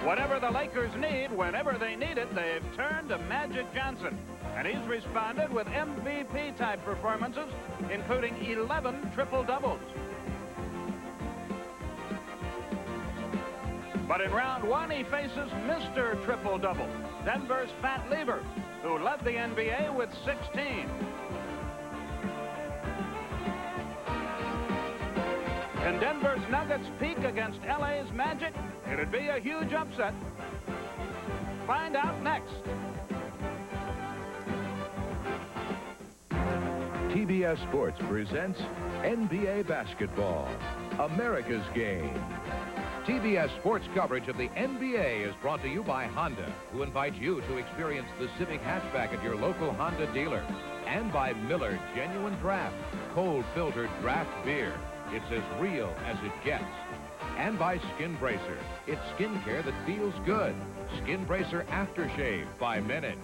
Whatever the Lakers need, whenever they need it, they've turned to Magic Johnson. And he's responded with MVP-type performances, including 11 triple-doubles. But in round one, he faces Mr. Triple-Double, Denver's Pat Lever, who led the NBA with 16. Can Denver's Nuggets peak against LA's Magic? It'd be a huge upset. Find out next. TBS Sports presents NBA Basketball, America's Game. TBS Sports coverage of the NBA is brought to you by Honda, who invites you to experience the Civic hatchback at your local Honda dealer. And by Miller Genuine Draft, cold-filtered draft beer. It's as real as it gets. And by Skin Bracer. It's skincare that feels good. Skin Bracer Aftershave by Minute.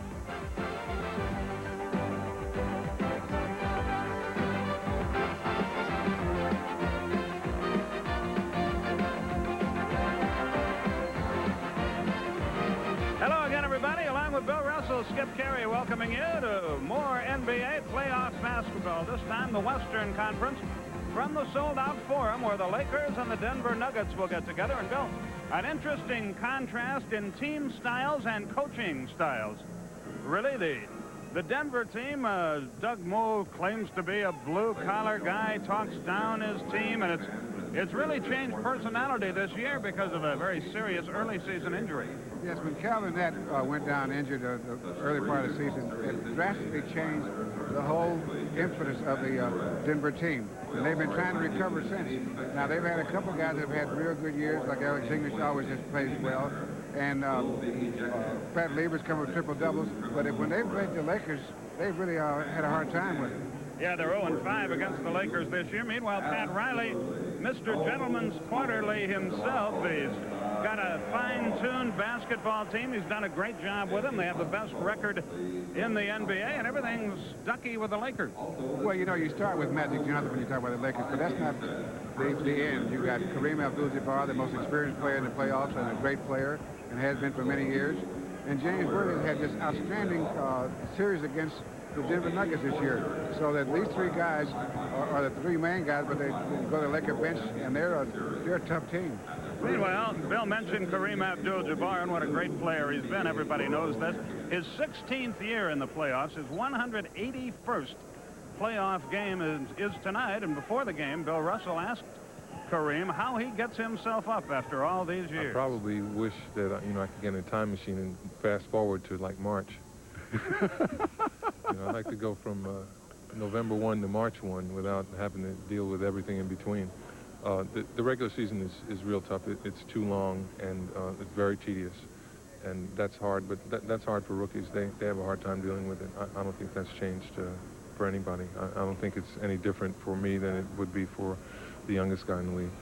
Hello again, everybody. Along with Bill Russell, Skip Carey welcoming you to more NBA playoff basketball. This time the Western Conference from the sold-out Forum, where the Lakers and the Denver Nuggets will get together. And Bill, an interesting contrast in team styles and coaching styles. Really, the Denver team, Doug Moe claims to be a blue-collar guy, talks down his team, and it's really changed personality this year because of a very serious early season injury. Yes, when Calvin Nett went down injured the early part of the season, it drastically changed the whole impetus of the Denver team. And they've been trying to recover since. Now, they've had a couple of guys that have had real good years, like Alex English always has played well. And Pat Lever's come with triple-doubles. But when they played the Lakers, they really had a hard time with it. Yeah, they're 0-5 against the Lakers this year. Meanwhile, Pat Riley, Mr. Gentleman's Quarterly himself, he's got a fine-tuned basketball team. He's done a great job with them. They have the best record in the NBA, and everything's ducky with the Lakers. Well, you know, you start with Magic Johnson when you talk about the Lakers, but that's not the end. You got Kareem Abdul-Jabbar, the most experienced player in the playoffs and a great player, and has been for many years. And James Worthy had this outstanding series against the Denver Nuggets this year. So that these three guys are the three main guys, but they go to the Laker bench, and they're a tough team. Meanwhile, Bill mentioned Kareem Abdul-Jabbar and what a great player he's been. Everybody knows this. His 16th year in the playoffs, his 181st playoff game is tonight. And before the game, Bill Russell asked Kareem how he gets himself up after all these years. I probably wish that I could get in a time machine and fast forward to like March. I'd like to go from November 1 to March 1 without having to deal with everything in between. The regular season is real tough. It's too long, and it's very tedious, and that's hard. But that's hard for rookies. They have a hard time dealing with it. I don't think that's changed for anybody. I don't think it's any different for me than it would be for the youngest guy in the league.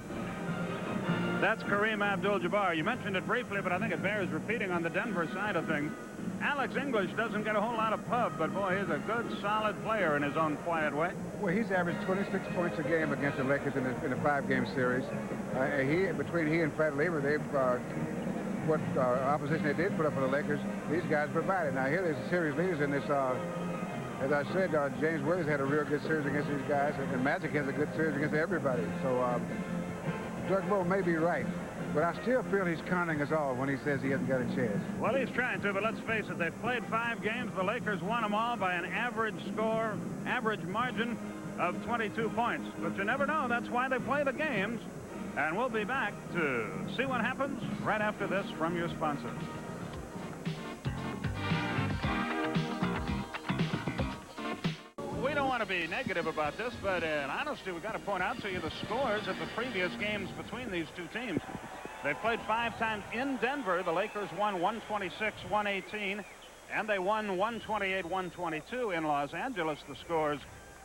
That's Kareem Abdul-Jabbar. You mentioned it briefly, but I think it bears repeating on the Denver side of things. Alex English doesn't get a whole lot of pub, but boy, he's a good, solid player in his own quiet way. Well, he's averaged 26 points a game against the Lakers in a 5-game series. Between he and Pat Lever, they've what opposition they did put up for the Lakers, these guys provided. Now, here there's the series leaders in this. As I said, James Worthy's had a real good series against these guys, and Magic has a good series against everybody. So Doug Moe may be right. But I still feel he's conning us all when he says he hasn't got a chance. Well, he's trying to, but let's face it, they've played 5 games. The Lakers won them all by an average margin of 22 points. But you never know. That's why they play the games. And we'll be back to see what happens right after this from your sponsors. We don't want to be negative about this, but in honesty, we've got to point out to you the scores of the previous games between these two teams. They played 5 times in Denver. The Lakers won 126-118, and they won 128-122 in Los Angeles. The scores: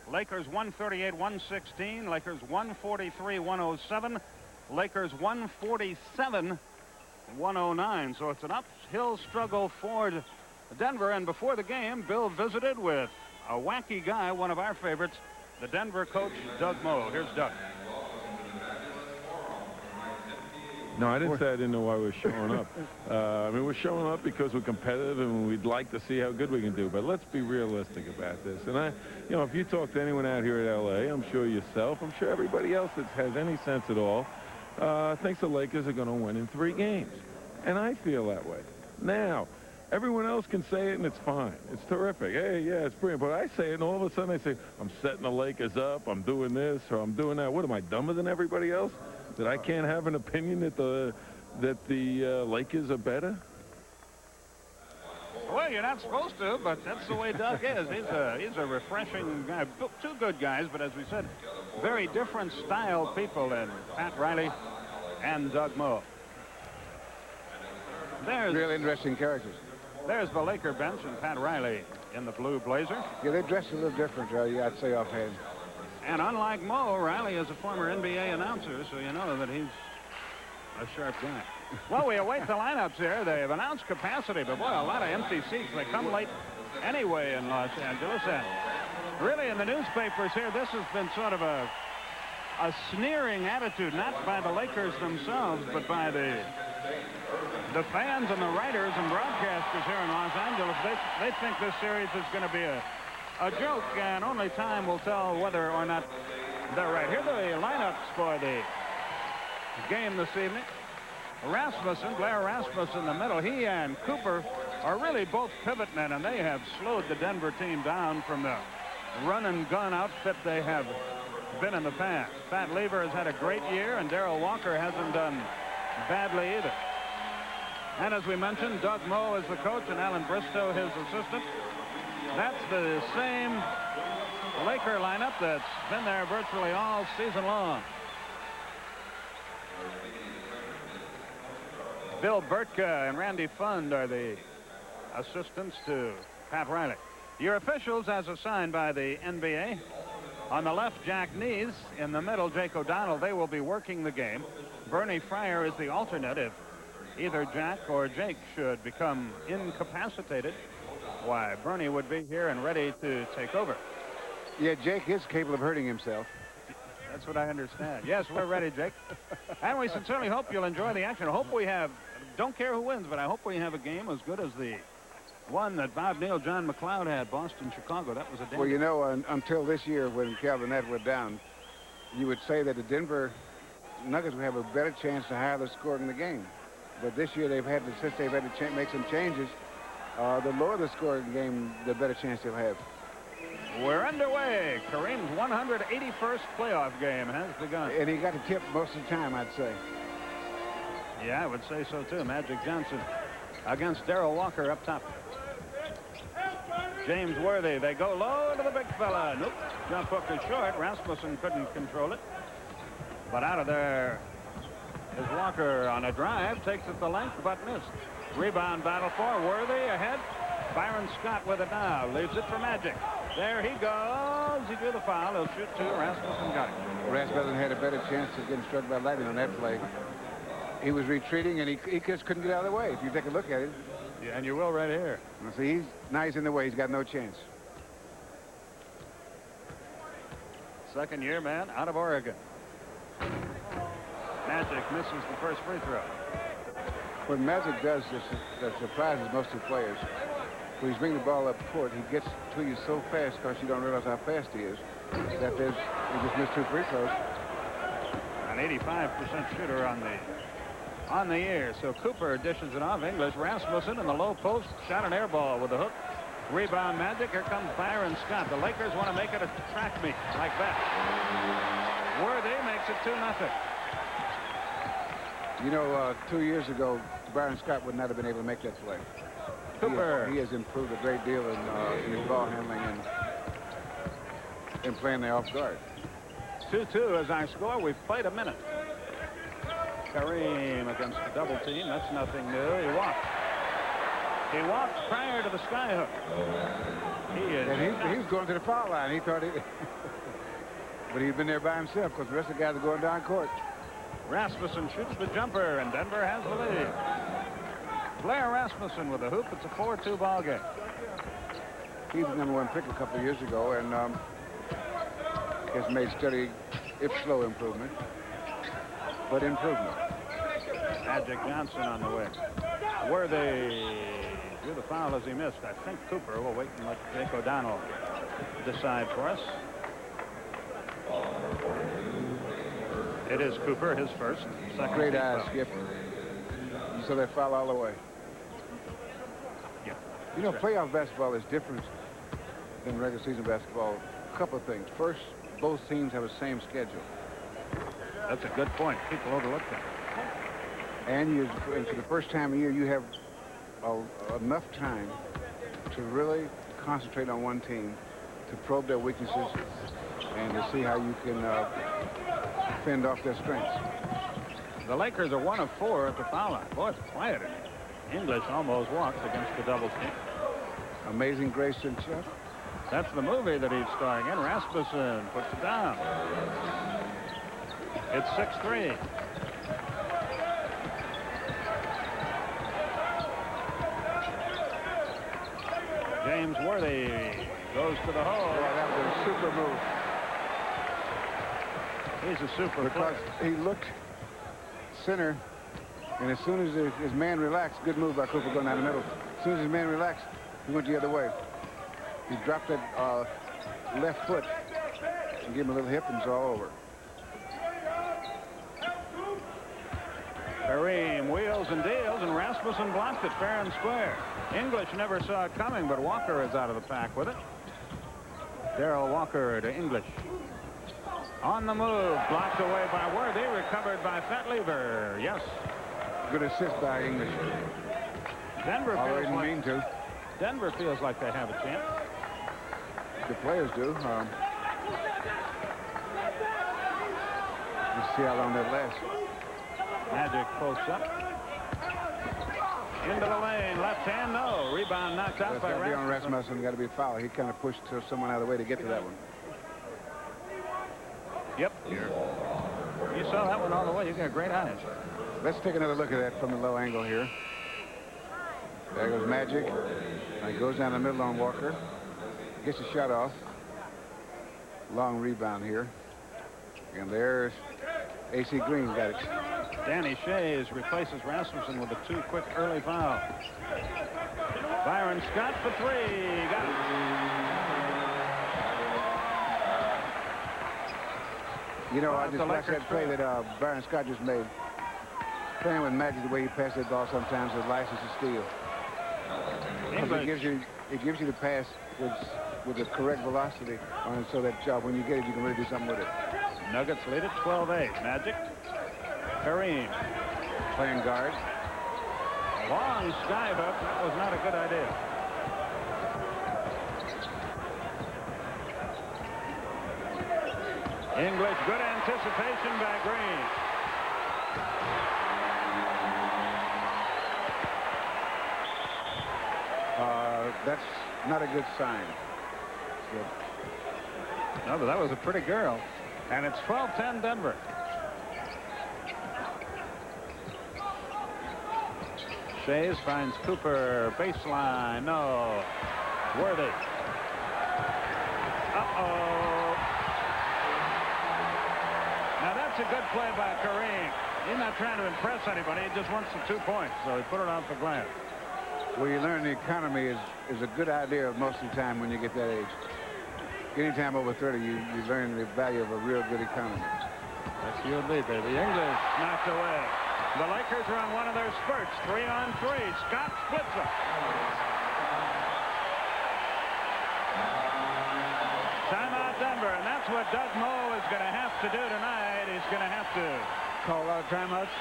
Lakers 138-116, Lakers 143-107, Lakers 147-109. So it's an uphill struggle for Denver. And before the game, Bill visited with a wacky guy, one of our favorites, the Denver coach, Doug Moe. Here's Doug. No, I didn't say I didn't know why we were showing up. I mean, we're showing up because we're competitive and we'd like to see how good we can do. But let's be realistic about this. And you know, if you talk to anyone out here at L.A., I'm sure yourself, I'm sure everybody else that has any sense at all, thinks the Lakers are going to win in 3 games. And I feel that way. Now, everyone else can say it, and it's fine. It's terrific. Hey, yeah, it's brilliant. But I say it, and all of a sudden they say, I'm setting the Lakers up, I'm doing this, or I'm doing that. What, am I dumber than everybody else? That I can't have an opinion that the Lakers are better? Well, you're not supposed to, but that's the way Doug is. He's a refreshing guy. 2 good guys, but as we said, very different style people in Pat Riley and Doug Moe. There's Real interesting characters. There's the Laker bench and Pat Riley in the blue blazer. Yeah, they dress a little different, I'd say offhand. And unlike Moe, Riley is a former NBA announcer, so you know that he's a sharp guy. Well, we await the lineups here. They've announced capacity, but boy, a lot of empty seats. They come late anyway in Los Angeles. And really, in the newspapers here, this has been sort of a sneering attitude, not by the Lakers themselves, but by the fans and the writers and broadcasters here in Los Angeles. They think this series is going to be a joke, and only time will tell whether or not they're right. Here are the lineups for the game this evening. Blair Rasmussen in the middle. He and Cooper are really both pivot men, and they have slowed the Denver team down from the run-and-gun outfit they have been in the past. Pat Lever has had a great year, and Darrell Walker hasn't done badly either. And as we mentioned, Doug Moe is the coach, and Alan Bristow his assistant. That's the same Laker lineup that's been there virtually all season long. Bill Burtka and Randy Fund are the assistants to Pat Riley. Your officials as assigned by the NBA. On the left, Jack Nees. In the middle, Jake O'Donnell. They will be working the game. Bernie Fryer is the alternate if either Jack or Jake should become incapacitated. Why, Bernie would be here and ready to take over. Yeah, Jake is capable of hurting himself. That's what I understand. Yes, we're ready, Jake. And we sincerely hope you'll enjoy the action. I hope we have, don't care who wins, but I hope we have a game as good as the one that Bob Neal, John McLeod had, Boston, Chicago. That was a damn. Well, you know, until this year when Calvin Nett went down, you would say that the Denver Nuggets would have a better chance to higher the score in the game. But this year since they've had to make some changes, the lower the score in the game, the better chance they'll have. We're underway. Kareem's 181st playoff game has begun. And he got the tip most of the time, I'd say. Yeah, I would say so, too. Magic Johnson against Darrell Walker up top. James Worthy. They go low to the big fella. Nope. Jump hook is short. Rasmussen couldn't control it. But out of there is Walker on a drive. Takes it the length, but missed. Rebound battle for Worthy ahead. Byron Scott with it now. Leaves it for Magic. There he goes. He drew the foul. He'll shoot 2. Rasmussen got it. Rasmussen had a better chance of getting struck by lightning on that play. He was retreating, and he just couldn't get out of the way. If you take a look at it. Yeah, and you will right here. See, now he's in the way. He's got no chance. Second-year man out of Oregon. Magic misses the first free throw. What Magic does that surprises most of the players. When he's bringing the ball up court, he gets to you so fast because you don't realize how fast he is. That he just missed 2 free throws. An 85% shooter on the year. So Cooper dishes it off. English. Rasmussen in the low post. Shot an air ball with a hook. Rebound Magic. Here comes Byron Scott. The Lakers want to make it a track meet like that. Worthy makes it 2-0. You know, 2 years ago, Byron Scott would not have been able to make that play. Cooper. He has improved a great deal in his ball handling and playing the off guard. 2-2 is our score. We've played a minute. Kareem against the double team. That's nothing new. He walked. He walked prior to the skyhook. He was going to the foul line. He thought it. But he'd been there by himself because the rest of the guys are going down court. Rasmussen shoots the jumper, and Denver has the lead. Blair Rasmussen with a hoop. It's a 4-2 ball game. He's the #1 pick a couple of years ago, and has made steady, if slow, improvement. But improvement. Magic Johnson on the wing. Worthy drew the foul as he missed. I think Cooper will wait and let Jake O'Donnell decide for us. It is Cooper, his first. Second. Great eyes, Skip. You saw that foul all the way. Yeah. You know, playoff basketball is different than regular season basketball. A couple of things. First, both teams have the same schedule. That's a good point. People overlook that. And for the first time of year, you have enough time to really concentrate on one team, to probe their weaknesses, and to see how you can fend off their strengths. The Lakers are 1 of 4 at the foul line. Boy, it's quiet in here. English almost walked against the double team. Amazing Grace and Chuck. That's the movie that he's starring in. Rasmussen puts it down. It's 6-3. James Worthy goes to the hole. Yeah, that was a super move. He's a super because player. he looked center, and as soon as his man relaxed, good move by Cooper going down the middle. As soon as his man relaxed, he went the other way. He dropped that left foot and gave him a little hip, and it's all over. Kareem wheels and deals, and Rasmussen blocked it fair and square. English never saw it coming, but Walker is out of the pack with it. Darrell Walker to English. On the move, blocked away by Worthy, recovered by Fatlever. Yes. Good assist by English. Denver feels like they have a chance. The players do. Let's see how long that lasts. Magic posts up. Into the lane, left hand, no. Rebound knocked out by Rasmussen. On Rasmussen, got to be a foul. He kind of pushed someone out of the way to get to that one. Yep. You saw that one all the way. You got great eyes. Let's take another look at that from the low angle here. There goes Magic. And he goes down the middle on Walker. Gets the shot off. Long rebound here. And there's A.C. Green got it. Danny Shays replaces Rasmussen with a 2 quick early foul. Byron Scott for 3. Got it. You know, I just watched that play that Byron Scott just made. Playing with Magic the way he passed that ball sometimes is license to steal. It gives you the pass with the correct velocity on it, so that when you get it, you can really do something with it. Nuggets lead at 12-8. Magic. Kareem. Playing guard. Long sky hook. That was not a good idea. English, good anticipation by Green. That's not a good sign. Good. No, but that was a pretty girl. And it's 12-10 Denver. Shays finds Cooper. Baseline. No. Worthy. Uh-oh. Now that's a good play by Kareem. He's not trying to impress anybody. He just wants the 2 points. So he put it off the glass. Well, you learn the economy is a good idea most of the time when you get that age. Anytime over 30, you learn the value of a real good economy. That's you and me, baby. English knocked away. The Lakers are on one of their spurts. 3-on-3. Scott splits them. Timeout Denver, and that's what Doug Moe is going to have to do tonight. He's going to have to call a lot of timeouts.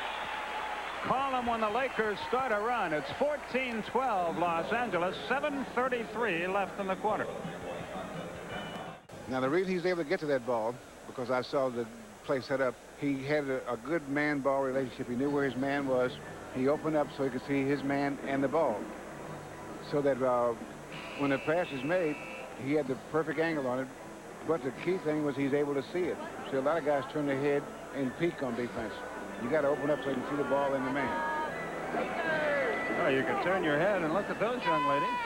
Call them when the Lakers start a run. It's 14-12 Los Angeles, 7:33 left in the quarter. Now, the reason he's able to get to that ball, because I saw the play set up, he had a good man-ball relationship. He knew where his man was. He opened up so he could see his man and the ball. So that when the pass is made, he had the perfect angle on it. But the key thing was he's able to see it. So a lot of guys turn their head and peek on defense. You got to open up so you can see the ball and the man. Well, you can turn your head and look at those young ladies.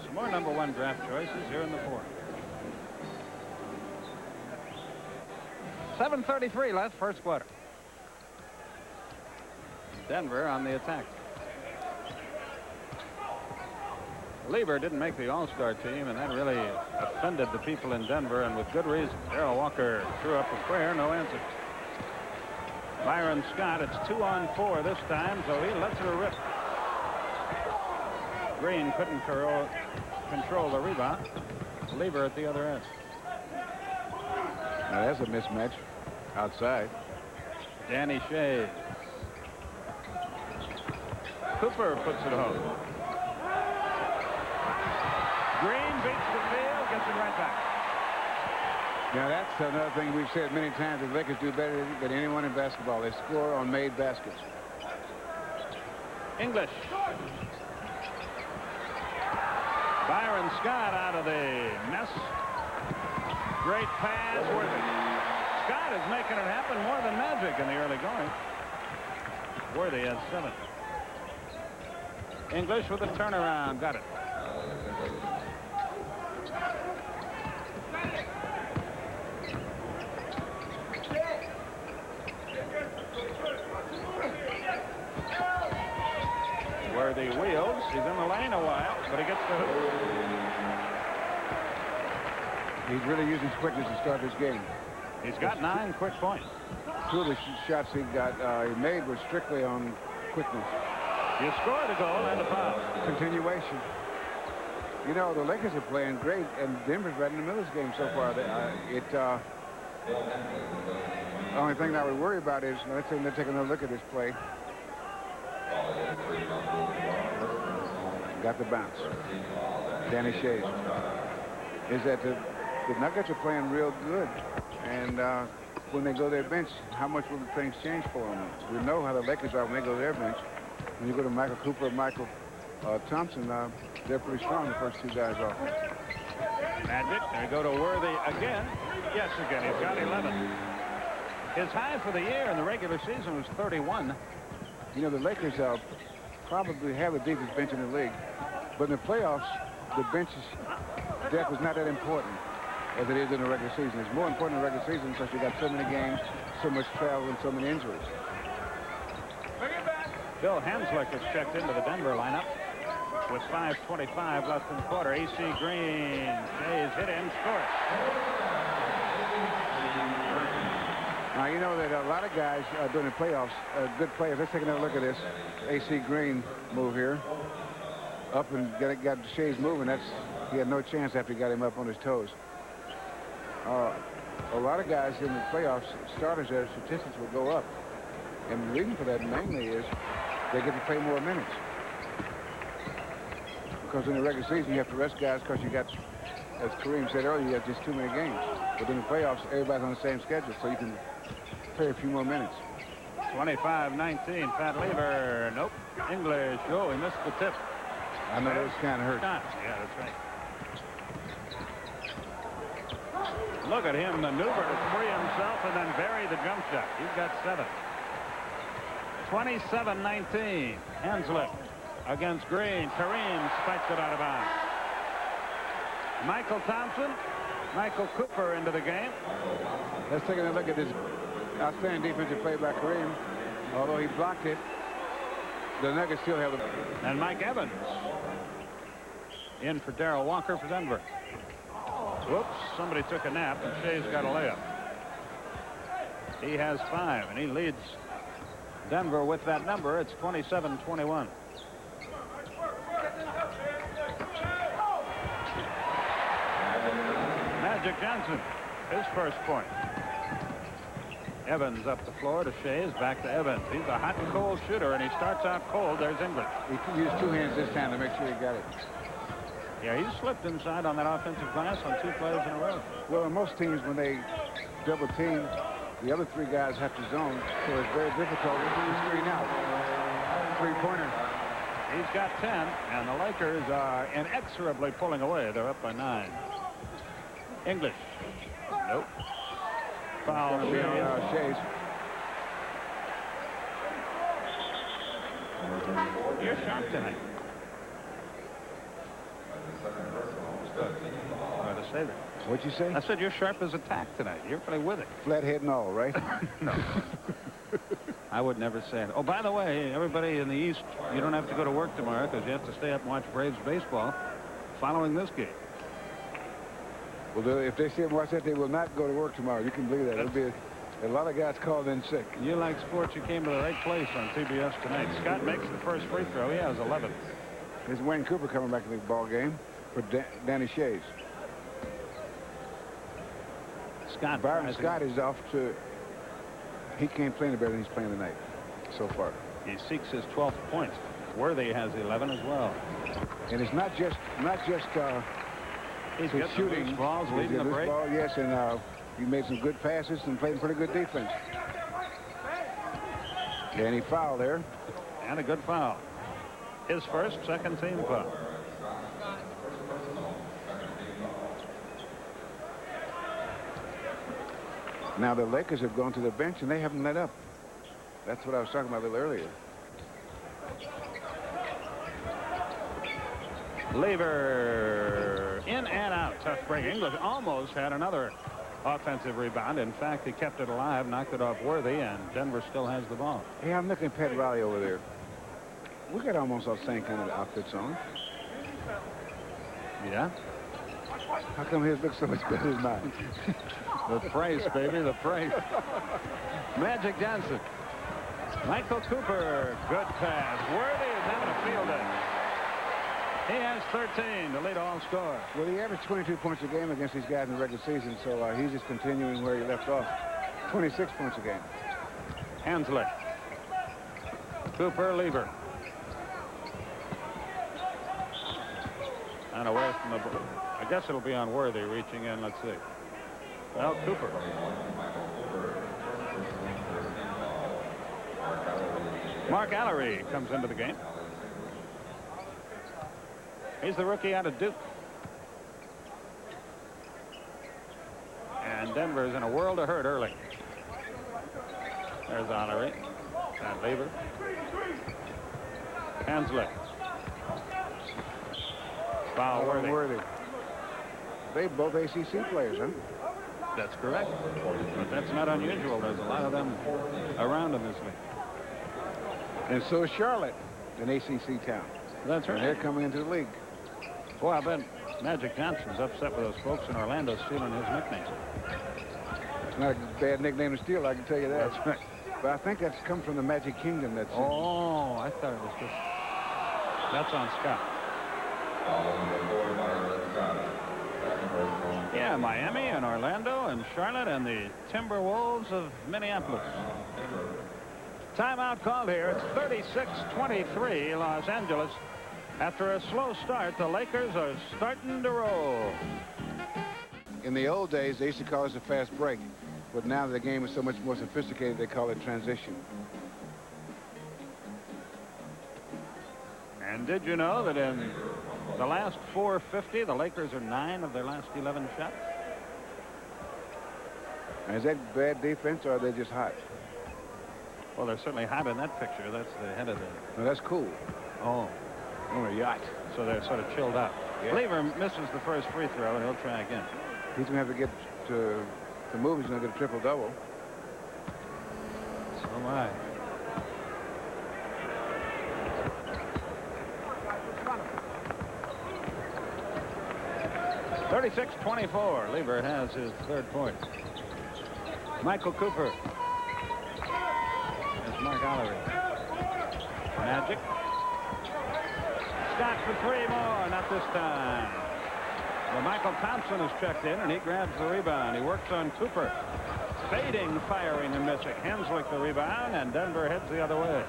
Some more #1 draft choices here in the fourth. 7:33 left, first quarter. Denver on the attack. Lieber didn't make the All-Star team, and that really offended the people in Denver, and with good reason. Darrell Walker threw up a prayer, no answer. Byron Scott, it's 2-on-4 this time, so he lets her rip. Green couldn't control the rebound. Lieber at the other end. Now that's a mismatch outside. Danny Shays. Cooper puts it home. Green beats the field, gets it right back. Now that's another thing we've said many times. The Lakers do better than anyone in basketball. They score on made baskets. English. Byron Scott out of the mess. Great pass. Worthy. Scott is making it happen more than magic in the early going. Worthy has 7. English with a turnaround. Got it. Worthy wheels. He's in the lane a while, but he gets the hoop. He's really using quickness to start this game. He's got 9 quick points. 2 of the shots he made were strictly on quickness. You scored a goal and a foul. Continuation. You know, the Lakers are playing great, and Denver's right in the middle of this game so far. The only thing that we worry about is, let's take another look at this play. Got the bounce. Danny Shays. Is that the Nuggets are playing real good, and when they go to their bench, how much will things change for them? We know how the Lakers are when they go to their bench. When you go to Michael Cooper or Michael Thompson, they're pretty strong, the first 2 guys off. Magic. They go to Worthy again. Yes, again. He's got 11. His high for the year in the regular season was 31. You know, the Lakers probably have the deepest bench in the league, but in the playoffs, the bench's depth is not that important as it is in the regular season. It's more important in the regular season because you got so many games, so much travel, and so many injuries. Bill Hanslick has checked into the Denver lineup with 5:25 left in the quarter. A.C. Green. Shays hit him, scores. Now, you know that a lot of guys during the playoffs, good players. Let's take another look at this A.C. Green move here. Up and got Shays moving. He had no chance after he got him up on his toes. A lot of guys in the playoffs, starters, their statistics will go up. And the reason for that mainly is they get to play more minutes. Because in the regular season, you have to rest guys because you got, as Kareem said earlier, you have just too many games. But in the playoffs, everybody's on the same schedule, so you can play a few more minutes. 25-19, Pat Lever. Nope. English. Oh, he missed the tip. I know that was kind of hurt. Yeah, that's right. Look at him maneuver to free himself and then bury the jump shot. He's got 7. 27-19. Hanslick against Green. Kareem spikes it out of bounds. Michael Thompson, Michael Cooper into the game. Let's take a look at this outstanding defensive play by Kareem. Although he blocked it, the Nuggets still have it. And Mike Evans in for Darrell Walker for Denver. Whoops, somebody took a nap, and Shay's got a layup. He has 5, and he leads Denver with that number. It's 27-21. Magic Johnson, his first point. Evans up the floor to Shays, back to Evans. He's a hot and cold shooter, and he starts out cold. There's English. He used 2 hands this time to make sure he got it. Yeah, he slipped inside on that offensive glass on 2 plays in a row. Well, in most teams, when they double team, the other 3 guys have to zone, so it's very difficult to screen out. 3-pointer. He's got 10, and the Lakers are inexorably pulling away. They're up by 9. English. Nope. Foul. Shays. You're sharp tonight. To say that. What'd you say? I said you're sharp as a tack tonight. You're really with it. Flathead and all, right? No. I would never say it. Oh, by the way, everybody in the East, you don't have to go to work tomorrow because you have to stay up and watch Braves baseball following this game. Well, if they sit and watch that, they will not go to work tomorrow. You can believe that. There'll be a lot of guys called in sick. You like sports, you came to the right place on TBS tonight. Scott makes the first free throw. He has 11. There's Wayne Cooper coming back in the ball game for Danny Shays. Byron Scott is off to. He can't play any better than he's playing tonight so far. He seeks his 12th point. Worthy has 11 as well. And it's not just he's his shooting. The balls, leading the break. Ball, yes, and he made some good passes and played pretty good defense. And he fouled there. And a good foul. His first, second team foul. Now the Lakers have gone to the bench and they haven't let up. That's what I was talking about a little earlier. Lever in and out. Tough break. English almost had another offensive rebound. In fact, he kept it alive, knocked it off Worthy, and Denver still has the ball. Hey, I'm looking at Pat Riley over there. We got almost all the same kind of outfits on. Yeah? How come his looks so much better than mine? The price, baby, the price. Magic Johnson. Michael Cooper, good pass. Worthy is having a field day. He has 13 to lead all score. Well, he averaged 22 points a game against these guys in the regular season, so he's just continuing where he left off. 26 points a game. Hensley. Cooper, Lever. And away from the ball. I guess it'll be on Worthy reaching in. Let's see. Well, Cooper. Mark Allery comes into the game. He's the rookie out of Duke. And Denver's in a world of hurt early. There's Allery. And Lever. Hensley. Foul Worthy. They both ACC players, huh? That's correct. But that's not unusual. There's a lot of them around in this league. And so is Charlotte, an ACC town. That's right. And they're coming into the league. Boy, I bet Magic Johnson's upset with those folks in Orlando stealing his nickname. It's not a bad nickname to steal, I can tell you that. That's right. But I think that's come from the Magic Kingdom. That's oh, I thought it was just... That's on Scott. Yeah, Miami and Orlando and Charlotte and the Timberwolves of Minneapolis. Timeout called here. It's 36-23 Los Angeles. After a slow start, the Lakers are starting to roll. In the old days, they used to call this a fast break. But now the game is so much more sophisticated, they call it transition. And did you know that in the last 450, the Lakers are 9 of their last 11 shots? And is that bad defense, or are they just hot? Well, they're certainly hot in that picture. That's the head of the... No, that's cool. Oh. On a yacht. So they're sort of chilled out. Yeah. Lever misses the first free throw, and he'll try again. He's going to have to get to the move. He's going to get a triple-double. So am I. (36-24). Lever has his third point. Michael Cooper. There's Mark Allery. Magic. Scott for 3 more. Not this time. Well, Michael Thompson is checked in, and he grabs the rebound. He works on Cooper. Fading, firing, and missing. Hensley the rebound, and Denver heads the other way.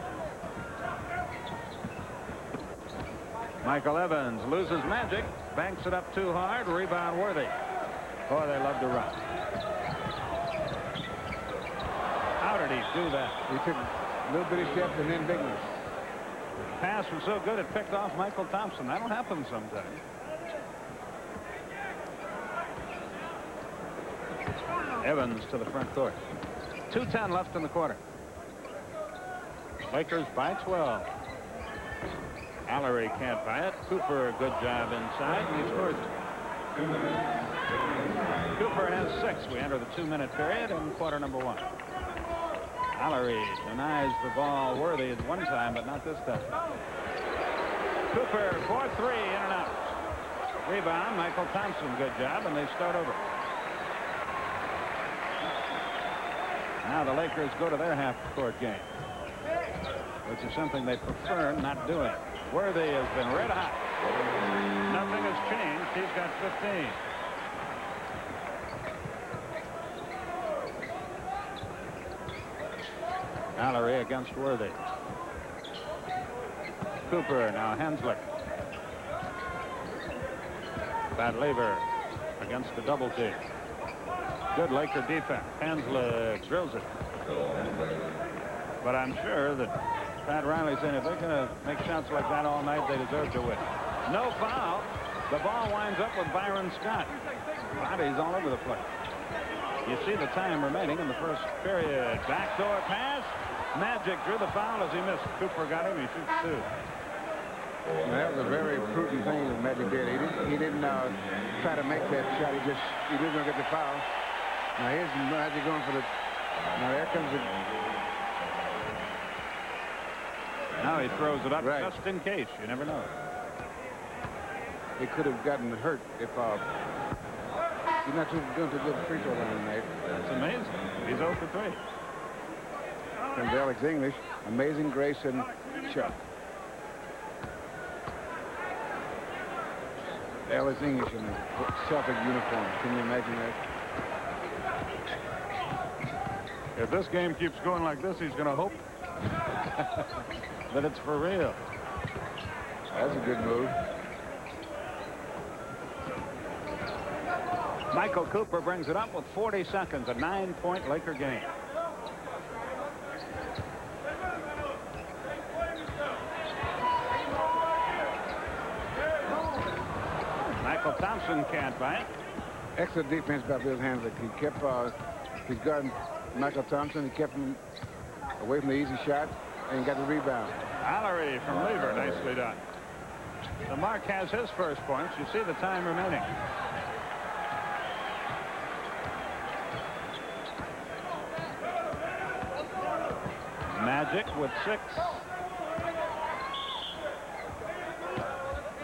Michael Evans loses Magic. Banks it up too hard. Rebound Worthy. Boy, they love to run. How did he do that? He took a little bitty step and then big one. Pass was so good it picked off Michael Thompson. That'll happen sometime. Evans to the front court. 2:10 left in the quarter. Lakers by 12. Allery can't buy it. Cooper, a good job inside, and he scores it. Cooper has 6. We enter the 2-minute period in quarter number 1. Allery denies the ball. Worthy at one time, but not this time. Cooper, 4-3, in and out. Rebound, Michael Thompson, good job, and they start over. Now the Lakers go to their half-court game, which is something they prefer not doing. Worthy has been red hot. Nothing has changed. He's got 15. Allery against Worthy. Cooper, now Hensler. Pat Lever against the double team. Good Laker defense. Hensler drills it. But I'm sure that Pat Riley's saying if they're going to make shots like that all night, they deserve to win. No foul. The ball winds up with Byron Scott. Bodies all over the place. You see the time remaining in the first period. Backdoor pass. Magic drew the foul as he missed. Cooper got him. He shoots two. Well, that was a very prudent thing that Magic did. He didn't try to make that shot. He did not get the foul. Now here's Magic going for the. Now there comes the. Now he throws it up just in case. You never know. He could have gotten hurt if he's not doing too good free throw line tonight. That's amazing. He's 0 for 3. Comes Alex English, Amazing Grace, and Chuck. Alex English in the Celtic uniform. Can you imagine that? If this game keeps going like this, he's going to hope that it's for real. That's a good move. Michael Cooper brings it up with 40 seconds, a 9-point Laker game. Michael Thompson can't buy it. Excellent defense by Bill Handler. He kept he's guarding Michael Thompson. He kept him away from the easy shot and got the rebound. Allery from Lever, nicely done. So Mark has his first points. You see the time remaining. Magic with 6.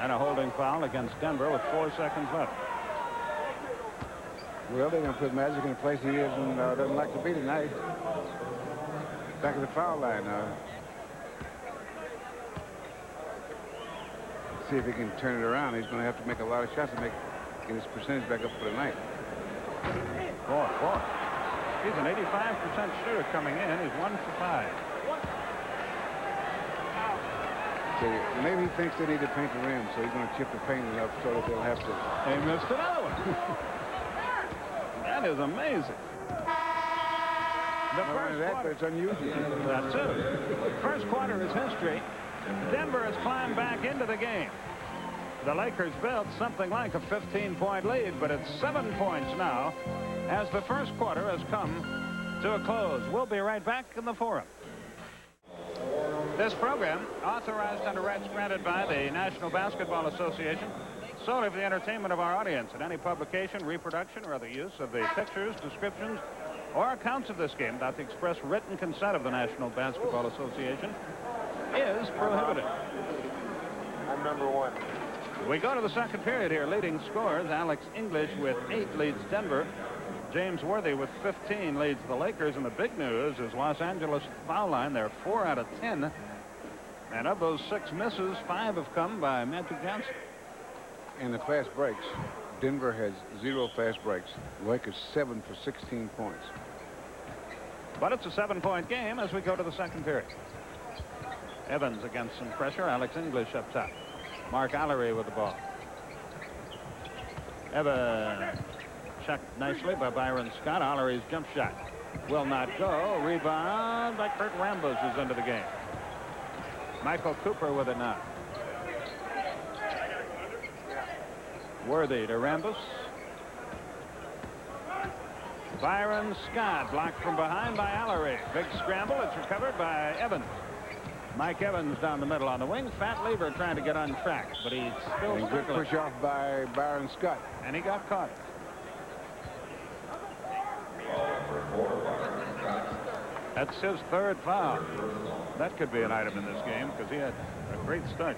And a holding foul against Denver with 4 seconds left. Well, they're going to put Magic in a place he doesn't like to be tonight. Back at the foul line now. See if he can turn it around. He's going to have to make a lot of shots to get his percentage back up for the night. Boy. He's an 85% shooter coming in. He's 1 for 5. So maybe he thinks they need to paint the rim, so he's going to chip the paint enough so that they'll have to. He missed another one. That is amazing. The first quarter. It's unusual. That's it. First quarter is history. Denver has climbed back into the game. The Lakers built something like a 15-point lead, but it's 7 points now as the first quarter has come to a close. We'll be right back in the forum. This program, authorized under rights granted by the National Basketball Association, solely for the entertainment of our audience, and any publication, reproduction, or other use of the pictures, descriptions, or accounts of this game without the express written consent of the National Basketball Association is prohibited. I'm number 1. We go to the second period here. Leading scorers, Alex English with 8 leads Denver. James Worthy with 15 leads the Lakers. And the big news is Los Angeles foul line. They're 4 out of 10. And of those 6 misses, 5 have come by Magic Johnson. And the fast breaks. Denver has 0 fast breaks. Lakers 7 for 16 points. But it's a 7-point game as we go to the second period. Evans against some pressure. Alex English up top. Mark Allery with the ball. Evans checked nicely by Byron Scott. Allery's jump shot will not go. Rebound by Kurt Rambis, who's into the game. Michael Cooper with it now. Worthy to Rambis. Byron Scott blocked from behind by Allery. Big scramble. It's recovered by Evans. Mike Evans down the middle on the wing. Fat Lever trying to get on track, but he's still and good push off by Byron Scott. And he got caught. That's his third foul. That could be an item in this game because he had a great start.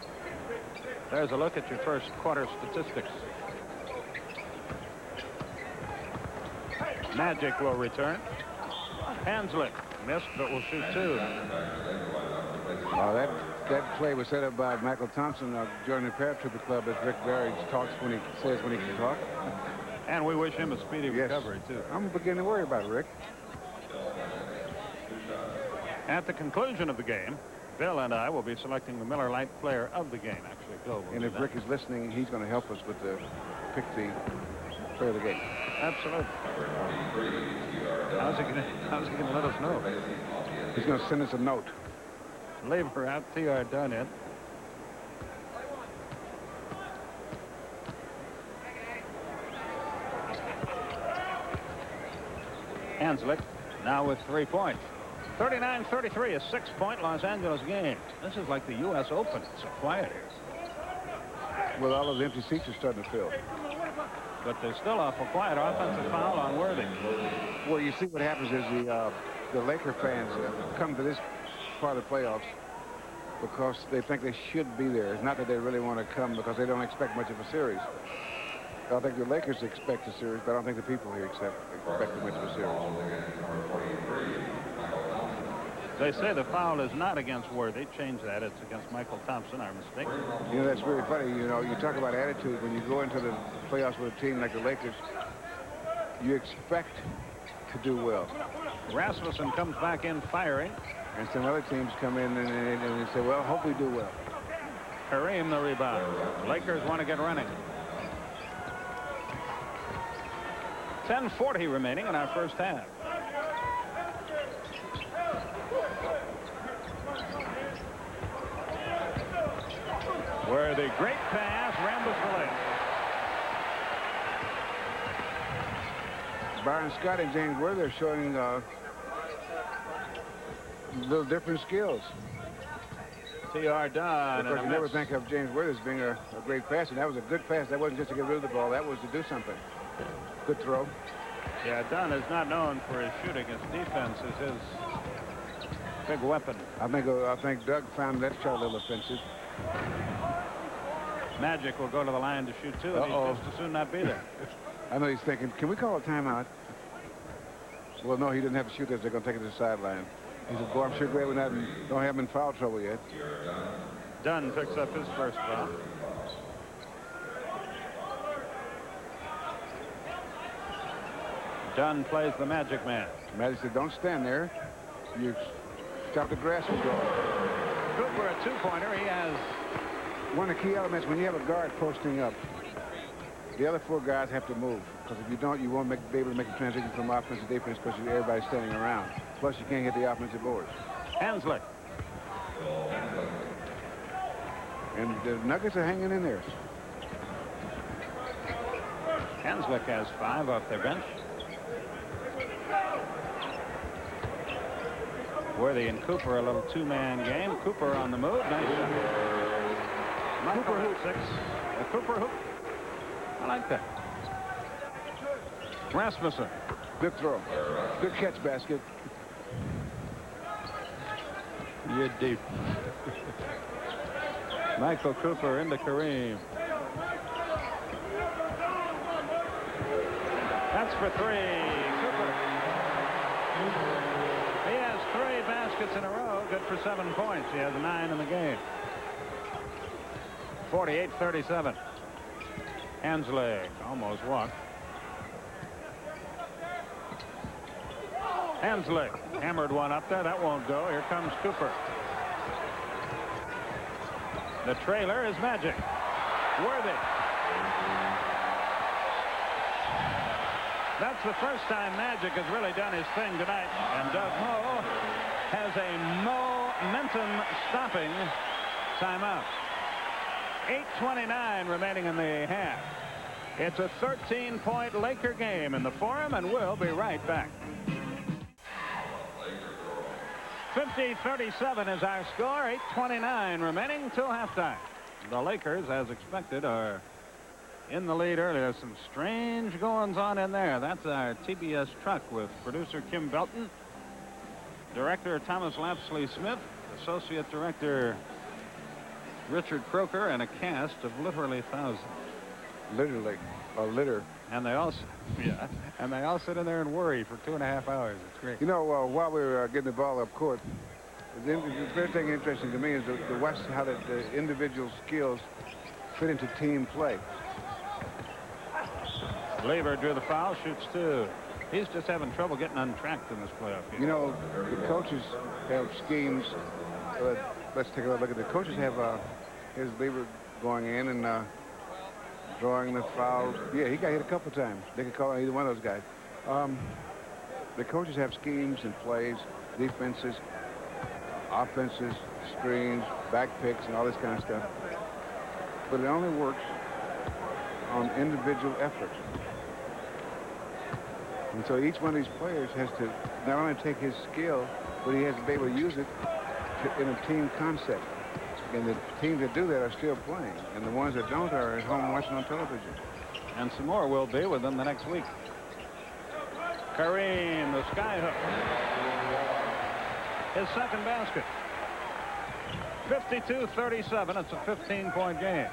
There's a look at your first quarter statistics. Magic will return. Hensley missed, but will shoot 2. That play was set up by Michael Thompson joining the Paratrooper Club, as Rick Barry talks when he says when he can talk. And we wish him a speedy recovery, too. I'm beginning to worry about Rick. At the conclusion of the game, Bill and I will be selecting the Miller Lite player of the game. Actually, Bill will and if Rick is listening, he's going to help us with pick the player of the game. Absolutely. How's he going to let us know? He's going to send us a note. Lever out, T.R. Dunn in. Hanslick now with 3 points. 39-33, a 6-point Los Angeles game. This is like the U.S. Open. It's so quiet here. Well, all of the empty seats are starting to fill. But they're still awful quiet. Offensive foul on Worthy. Well, you see what happens is the Laker fans come to this part of the playoffs because they think they should be there. It's not that they really want to come because they don't expect much of a series. I think the Lakers expect a series, but I don't think the people here expect much of a series. They say the foul is not against Worthy. Change that. It's against Michael Thompson, our mistake. You know, that's really funny. You know, you talk about attitude. When you go into the playoffs with a team like the Lakers, you expect to do well. Rasmussen comes back in firing. And some other teams come in and they say, well, hope we do well. Kareem the rebound. Lakers want to get running. 10:40 remaining in our first half. Worthy, great pass, Rambus the Byron Scott and James Worthy are showing little different skills. T.R. Dunn. Because you never think of James Worthy as being a great passer. That was a good pass. That wasn't just to get rid of the ball. That was to do something. Good throw. Yeah, Dunn is not known for his shooting. His defense is his big weapon. I think Doug found that shot a little offensive. Magic will go to the line to shoot 2, and he's just as soon not be there. I know he's thinking, can we call a timeout? Well, no, he didn't have to shoot this. They're going to take it to the sideline. He said, boy, I'm sure glad we don't have him in foul trouble yet. Dunn picks up his first foul. Dunn plays the Magic man. Magic said, don't stand there. You stop the grass from growing. Cooper, a 2-pointer. He has... One of the key elements, when you have a guard posting up, the other 4 guys have to move. Because if you don't, you won't be able to make a transition from offense to defense because everybody's standing around. Plus, you can't hit the offensive boards. Hensley. And the Nuggets are hanging in there. Hensley has 5 off their bench. Worthy and Cooper, a little 2-man game. Cooper on the move. Nice shot. Cooper hoop 6. A Cooper hoop. I like that. Rasmussen. Good throw. Good catch basket. You're deep. Michael Cooper into Kareem. That's for 3. Cooper. He has 3 baskets in a row. Good for 7 points. He has 9 in the game. 48-37. Hensley almost walked. Hensley hammered one up there. That won't go. Here comes Cooper. The trailer is Magic. Worthy. That's the first time Magic has really done his thing tonight. And Doug Moe has a momentum-stopping timeout. 8:29 remaining in the half. It's a 13-point Laker game in the Forum, and we'll be right back. 50-37 is our score. 8:29 remaining till halftime. The Lakers, as expected, are in the lead early. There's some strange goings on in there. That's our TBS truck with producer Kim Belton. Director Thomas Lapsley Smith, Associate Director Richard Croker, and a cast of literally thousands. Literally, a litter. And they all, yeah, and they all sit in there and worry for 2.5 hours. It's great. You know, while we were getting the ball up court, the first thing interesting to me is to watch how the individual skills fit into team play. Lever drew the foul, shoots 2. He's just having trouble getting untracked in this playoff game. You know, the coaches have schemes. Let's take a look at the coaches have his Lever going in and drawing the foul. Yeah, he got hit a couple times. They could call on either one of those guys. The coaches have schemes and plays, defenses, offenses, screens, back picks, and all this kind of stuff. But it only works on individual effort. And so each one of these players has to not only take his skill, but he has to be able to use it in a team concept. And the teams that do that are still playing. And the ones that don't are at home watching on television. And some more will be within the next week. Kareem, the sky hook. His second basket. 52-37. It's a 15-point game.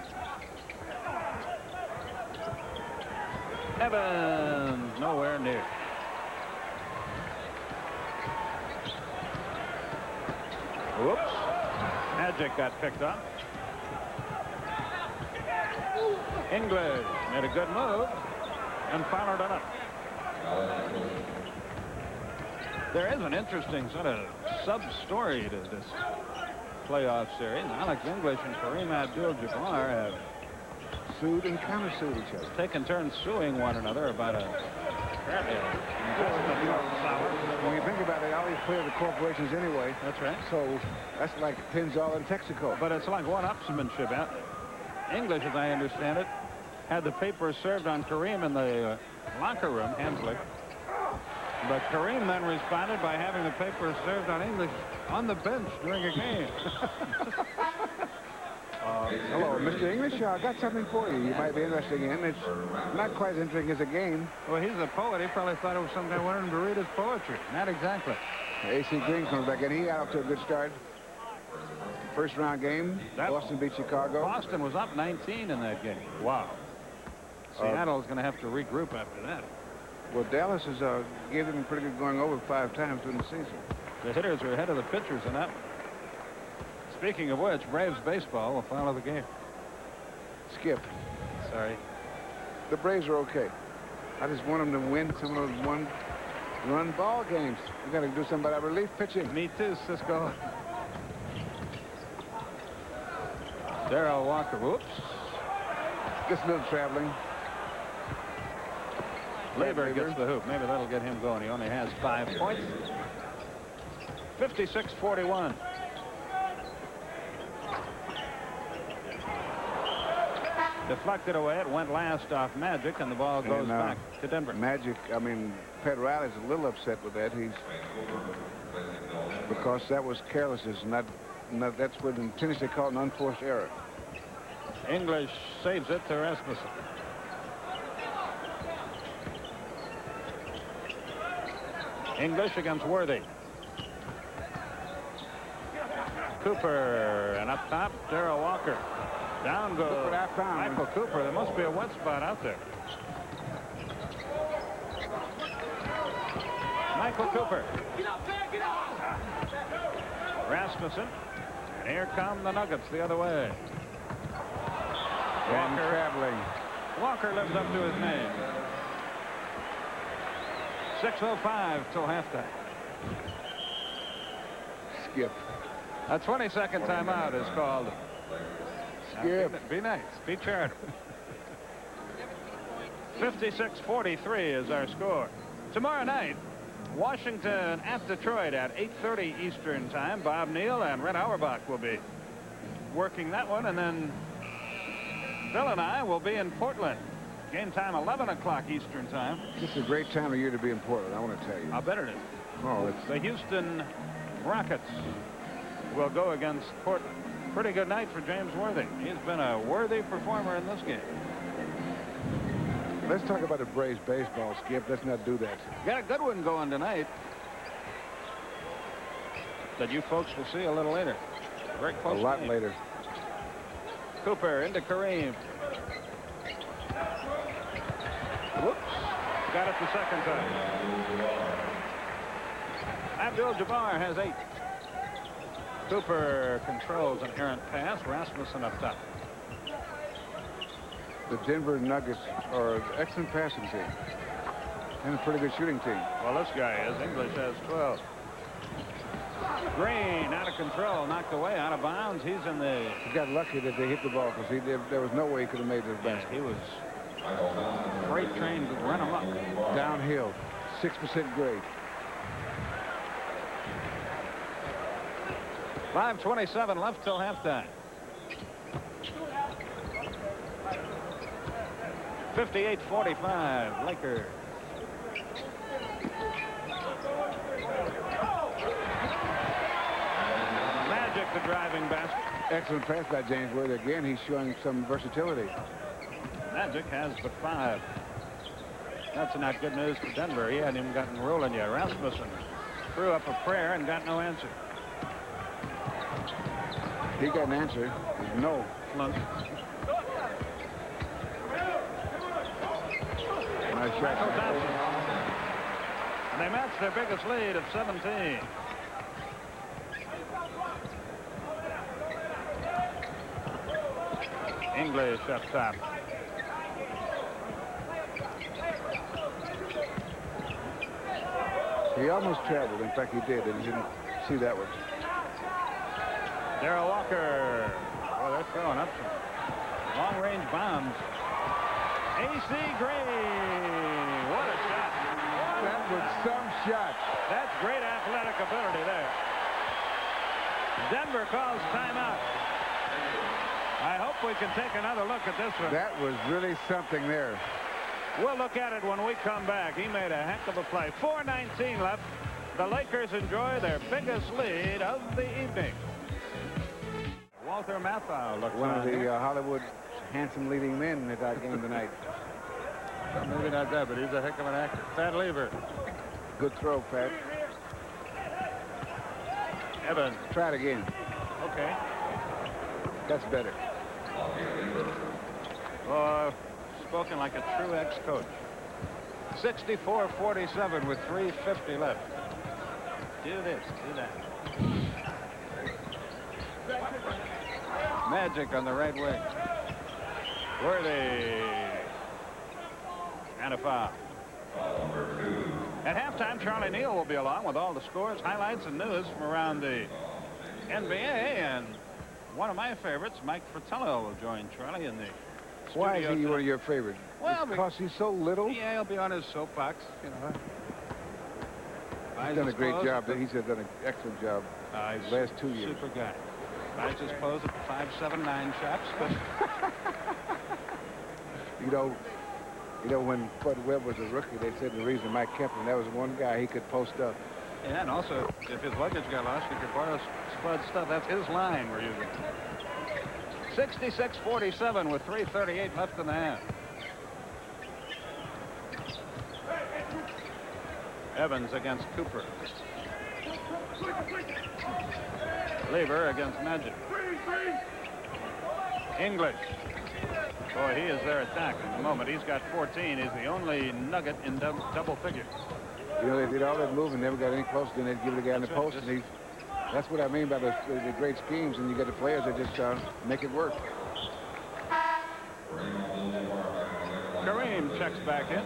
Evans, nowhere near. Whoops. Magic got picked up. English made a good move and followed it up. There is an interesting sort of sub-story to this playoff series. Alex English and Kareem Abdul-Jabbar have Sued and countersued each other. taken turns suing one another about a When you think about it, all these players are corporations anyway. That's right. So that's like Pennzoil and Texaco. But it's like one-upsmanship. English, as I understand it, had the papers served on Kareem in the locker room, Hensley. But Kareem then responded by having the papers served on English on the bench during a game. Hello, Mr. English. I got something for you might be interested in. It's not quite as interesting as a game. Well, he's a poet. He probably thought it was some guy wanting him to read his poetry. Not exactly. A.C. Green comes back in. He got off to a good start. First round game. Boston beat Chicago. Boston was up 19 in that game. Wow. Seattle's going to have to regroup after that. Well, Dallas has gave them pretty good going over 5 times during the season. The hitters are ahead of the pitchers in that one. Speaking of which, Braves baseball will follow the game. Skip. Sorry. The Braves are okay. I just want them to win some of those one-run ball games. We got to do something about our relief pitching. Me too, Cisco. Darrell Walker. Whoops. Just a little traveling. Lever gets the hoop. Maybe that'll get him going. He only has 5 points. 56-41. Deflected away. It went last off Magic, and the ball goes back to Denver. Magic, I mean, Pat Riley's a little upset with that. Because that was carelessness, and that's what in tennis they call an unforced error. English saves it to Rasmussen. English against Worthy. Cooper, and up top, Darrell Walker. Down goes Michael Cooper. There must be a wet spot out there. Michael Cooper. Rasmussen. And here come the Nuggets the other way. Walker traveling. Walker lives up to his name. 6:05 till halftime. Skip. A 20-second timeout is called. Skip. Be nice. Be charitable. 56-43 is our score. Tomorrow night, Washington at Detroit at 8:30 Eastern time. Bob Neal and Red Auerbach will be working that one, and then Bill and I will be in Portland. Game time 11 o'clock Eastern time. This is a great time of year to be in Portland, I want to tell you. I'll bet it is. Oh, it's The Houston Rockets will go against Portland. Pretty good night for James Worthy. He's been a worthy performer in this game. Let's talk about the Braves baseball, Skip. Let's not do that. Got a good one going tonight. that you folks will see a little later. Very close. A lot game. later. Cooper into Kareem. Whoops. Got it the second time. Abdul-Jabbar has 8. Cooper controls an errant pass. Rasmussen up top. The Denver Nuggets are an excellent passing team and a pretty good shooting team. Well, this guy is. English has 12. Green out of control, knocked away, out of bounds. He's in the... He got lucky that they hit the ball because there was no way he could have made this basket. He was freight train to run him up. Downhill, 6% grade. 5:27 left till halftime. 58-45, Lakers. Magic, the driving basket. Excellent pass by James Worthy. Again, he's showing some versatility. Magic has but 5. That's not good news for Denver. He hadn't even gotten rolling yet. Rasmussen threw up a prayer and got no answer. He got an answer. No. Flunk. Nice shot. And they match their biggest lead of 17. English up top. He almost traveled. In fact, he did, and he didn't see that one. Darrell Walker. Well, they're throwing up some long-range bombs. A.C. Green. What a shot. That was some shot. That's great athletic ability there. Denver calls timeout. I hope we can take another look at this one. That was really something there. We'll look at it when we come back. He made a heck of a play. 4:19 left. The Lakers enjoy their biggest lead of the evening. Walter Matthau looks One of on the here. Hollywood handsome leading men at our game tonight. Well, maybe not that, but he's a heck of an actor. Thad Lever. Good throw, Pat. Evans. Try it again. Okay. That's better. Spoken like a true ex-coach. 64-47 with 3:50 left. Do this, do that. Magic on the right wing. Worthy. And a foul. At halftime, Charlie Neal will be along with all the scores, highlights, and news from around the NBA. And one of my favorites, Mike Fratello, will join Charlie in the studio. Why is he tonight. one of your favorites? Well, because he's so little. Yeah, he'll be on his soapbox, you know. He's done a great job. He's done an excellent job He's last 2 years. Super guy. I just close at the 579 shops, but You know, when Bud Webb was a rookie, they said the reason Mike kept him, that was one guy he could post up. yeah, and also if his luggage got lost, you could borrow Spud's stuff. That's his line we're using. 66-47 with 3:38 left in the half. Evans against Cooper. Lever against Magic. English. Boy, he is their attack at the moment. He's got 14. He's the only Nugget in double figures. You know, they did all that moving, never got any closer, then they'd give the guy in the That's right, post, and that's what I mean by the great schemes, and you get the players that just make it work. Kareem checks back in.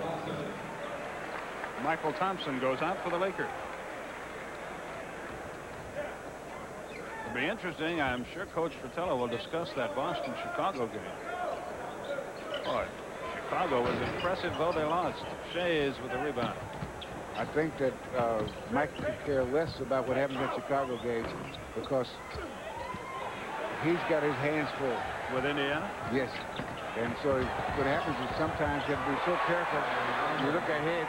Michael Thompson goes out for the Lakers. It'll be interesting. I'm sure Coach Fratello will discuss that Boston-Chicago game. Boy, Chicago was impressive, though they lost. Shays with the rebound. I think that Mike could care less about what happens at Chicago games because he's got his hands full. With Indiana? Yes. And so what happens is sometimes you have to be so careful. You look ahead,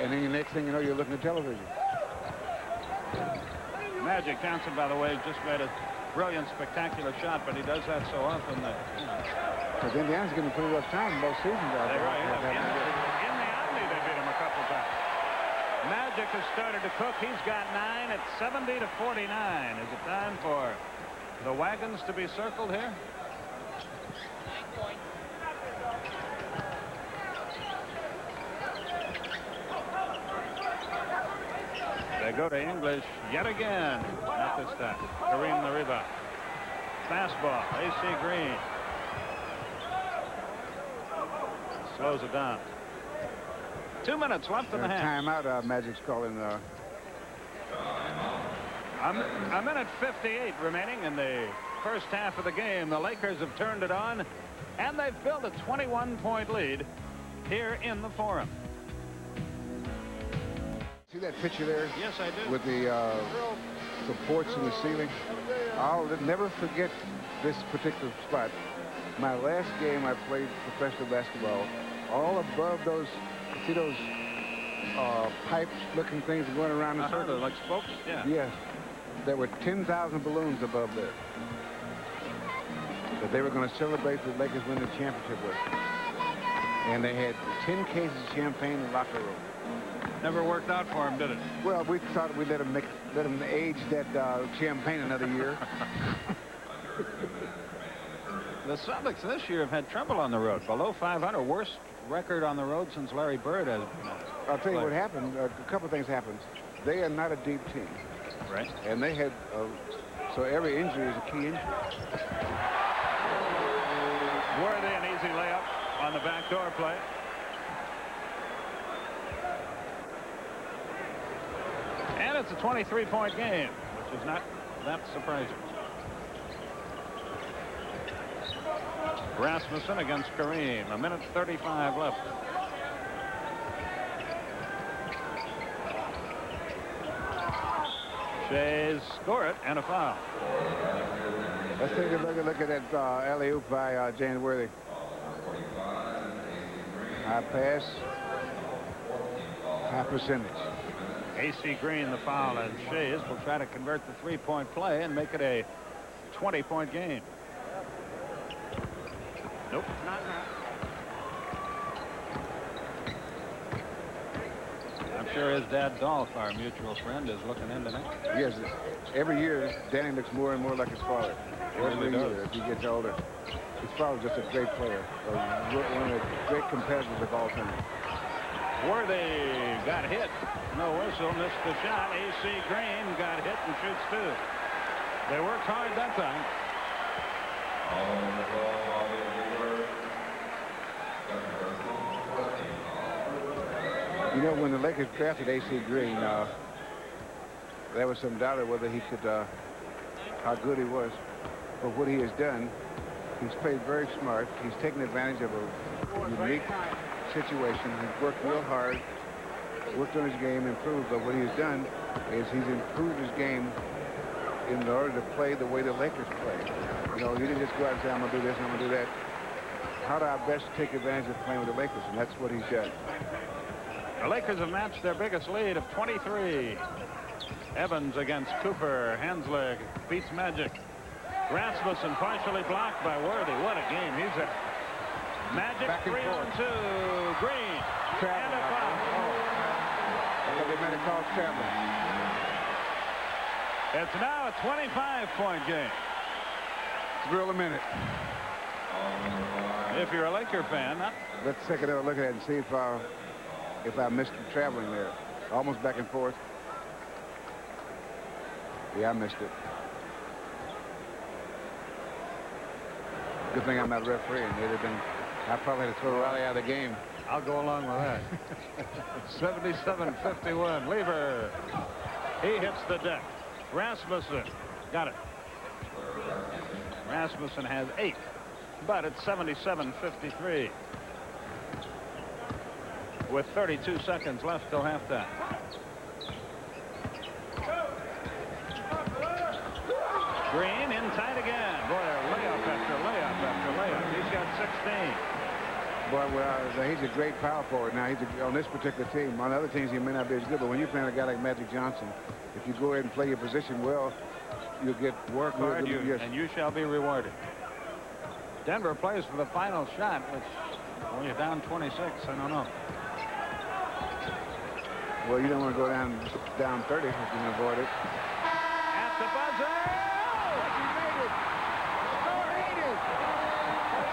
and then the next thing you know, you're looking at television. Magic Johnson, by the way, just made a brilliant, spectacular shot, but he does that so often that, you know. Because Indiana's getting a pretty rough time in both seasons out there. In the Omni, they beat him a couple times. Magic Magic has started to cook. He's got 9 at 70 to 49. Is it time for the wagons to be circled here? They go to English yet again. Not this time. Kareem the rebound. Fastball. A.C. Green. Slows it down. 2 minutes left in the half. Timeout. Magic's calling. A minute 58 remaining in the first half of the game. The Lakers have turned it on, and they've built a 21-point lead here in the Forum. See that picture there? Yes, I do. With the supports in the ceiling. I'll never forget this particular spot. My last game I played professional basketball, all above those, see those pipes-looking things going around the circle? Like spokes? Yeah. Yes. There were 10,000 balloons above there that they were going to celebrate the Lakers winning the championship with. And they had 10 cases of champagne in the locker room. Never worked out for him, did it? Well, we thought we'd let them age that champagne another year. The Celtics this year have had trouble on the road. Below 500, worst record on the road since Larry Bird has. I'll tell you what happened. A couple of things happened. They are not a deep team. Right. And they had, so every injury is a key injury. Worthy, an easy layup on the backdoor play. And it's a 23-point game, which is not that surprising. Rasmussen against Kareem. A minute 35 left. Shays score it and a foul. Let's take a look at that alley-oop by James Worthy. High pass. High percentage. A.C. Green the foul, and Shays will try to convert the three-point play and make it a 20-point game. Nope, not now. I'm sure his dad Dolph, our mutual friend, is looking into that. Yes, every year Danny looks more and more like his father. Every year as he gets older. His father's just a great player, one of the great competitors of all time. Worthy got hit. No whistle, missed the shot. A.C. Green got hit and shoots two. They worked hard that time. You know, when the Lakers drafted A.C. Green, there was some doubt of whether he could, how good he was. But what he has done, he's played very smart. He's taken advantage of a unique situation. He's worked real hard, worked on his game, improved. But what he's done is he's improved his game in order to play the way the Lakers play. You know, he didn't just go out and say, I'm going to do this, I'm going to do that. How do I best take advantage of playing with the Lakers? And that's what he's done. The Lakers have matched their biggest lead of 23. Evans against Cooper. Hensley beats Magic. Rasmussen partially blocked by Worthy. What a game he's had. Magic 3-on-2. Green. And a foul. I thought they meant to call traveling. It's now a 25-point game. Drill a minute. If you're a Laker fan, let's take another look at it and see if I missed the traveling there. Almost back and forth. Yeah, I missed it. Good thing I'm not refereeing. I probably had to throw Riley out of the game. I'll go along with that. 77-51. Lever. He hits the deck. Rasmussen got it. Rasmussen has 8, but it's 77-53. With 32 seconds left till halftime. Green in tight again. Boy, layup after layup after layup. He's got 16. Boy, well, he's a great power forward. Now, he's on this particular team. On other teams, he may not be as good, but when you're playing a guy like Magic Johnson, if you go ahead and play your position well, you'll get work hard, and you shall be rewarded. Denver plays for the final shot, which when you're down 26, I don't know. Well, you don't want to go down 30 if you can avoid it. At the buzzer. Oh, he made it. Made it.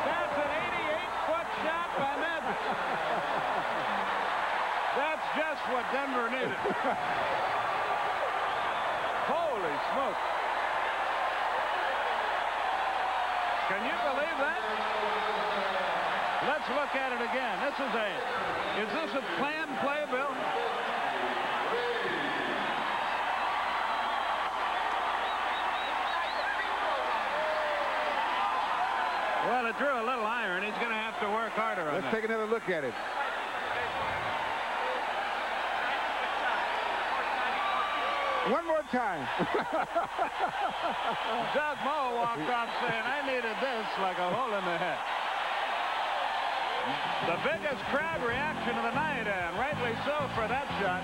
That's an 88-foot shot by Magic. That's just what Denver needed. Holy smoke. Can you believe that? Let's look at it again. Is this a planned play, Bill? Well, it drew a little iron. He's going to have to work harder on that. Let's take another look at it. One more time. Doug Moe walked off saying, I needed this like a hole in the head. The biggest crowd reaction of the night, and rightly so for that shot.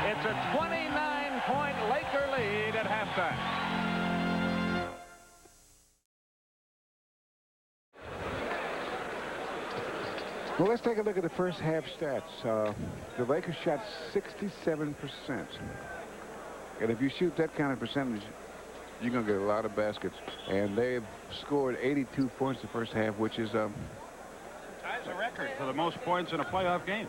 It's a 29-point Laker lead at halftime. Well, let's take a look at the first half stats. The Lakers shot 67%. And if you shoot that kind of percentage, you're going to get a lot of baskets. And they've scored 82 points the first half, which is... ties a record for the most points in a playoff game.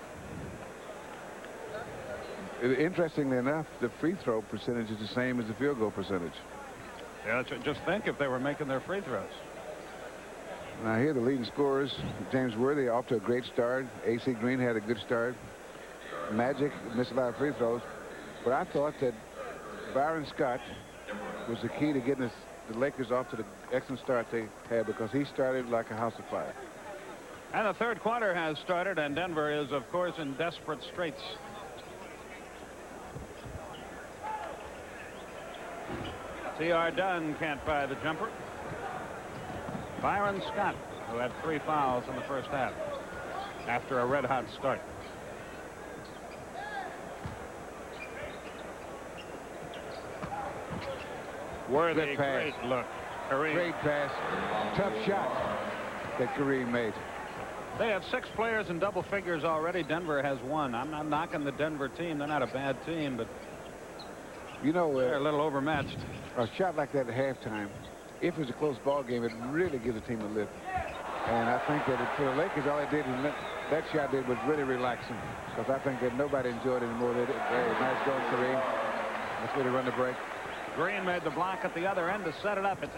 Interestingly enough, the free throw percentage is the same as the field goal percentage. Yeah, just think if they were making their free throws. Now here the leading scorers, James Worthy off to a great start. A.C. Green had a good start. Magic missed a lot of free throws. But I thought that Byron Scott was the key to getting the Lakers off to the excellent start they had, because he started like a house of fire. And the third quarter has started, and Denver is, of course, in desperate straits. T.R. Dunn can't buy the jumper. Byron Scott, who had 3 fouls in the first half after a red-hot start. Worthy, great look. Kareem. Great pass. Tough shot that Kareem made. They have 6 players in double figures already. Denver has 1. I'm not knocking the Denver team. They're not a bad team, but you know, they're a little overmatched. A shot like that at halftime, if it's a close ball game, it really gives the team a lift. And I think that for the Lakers, all they did is that shot was really relaxing, because I think that nobody enjoyed it anymore. Nice going, Kareem. That's where they run the break. Green made the block at the other end to set it up. It's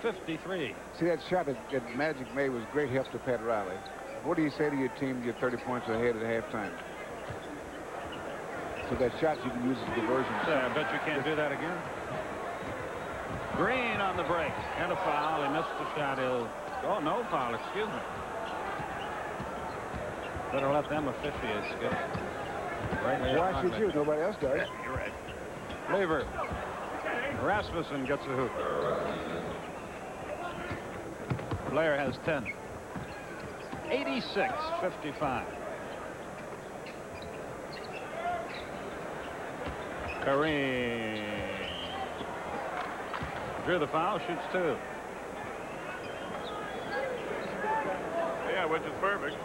86-53. See, that shot that Magic made was great help to Pat Riley. What do you say to your team to get 30 points ahead at halftime? So that shot you can use as a diversion. I bet you can't do that again. Green on the break. And a foul. He missed the shot. Oh, no foul. Excuse me. Better let them officiate, Skip. Right. Why should you? Nobody else does. Yeah, you're right. Lever. Rasmussen gets a hoop. Blair has 10. 86-55. Kareem drew the foul, shoots 2. Yeah, which is perfect.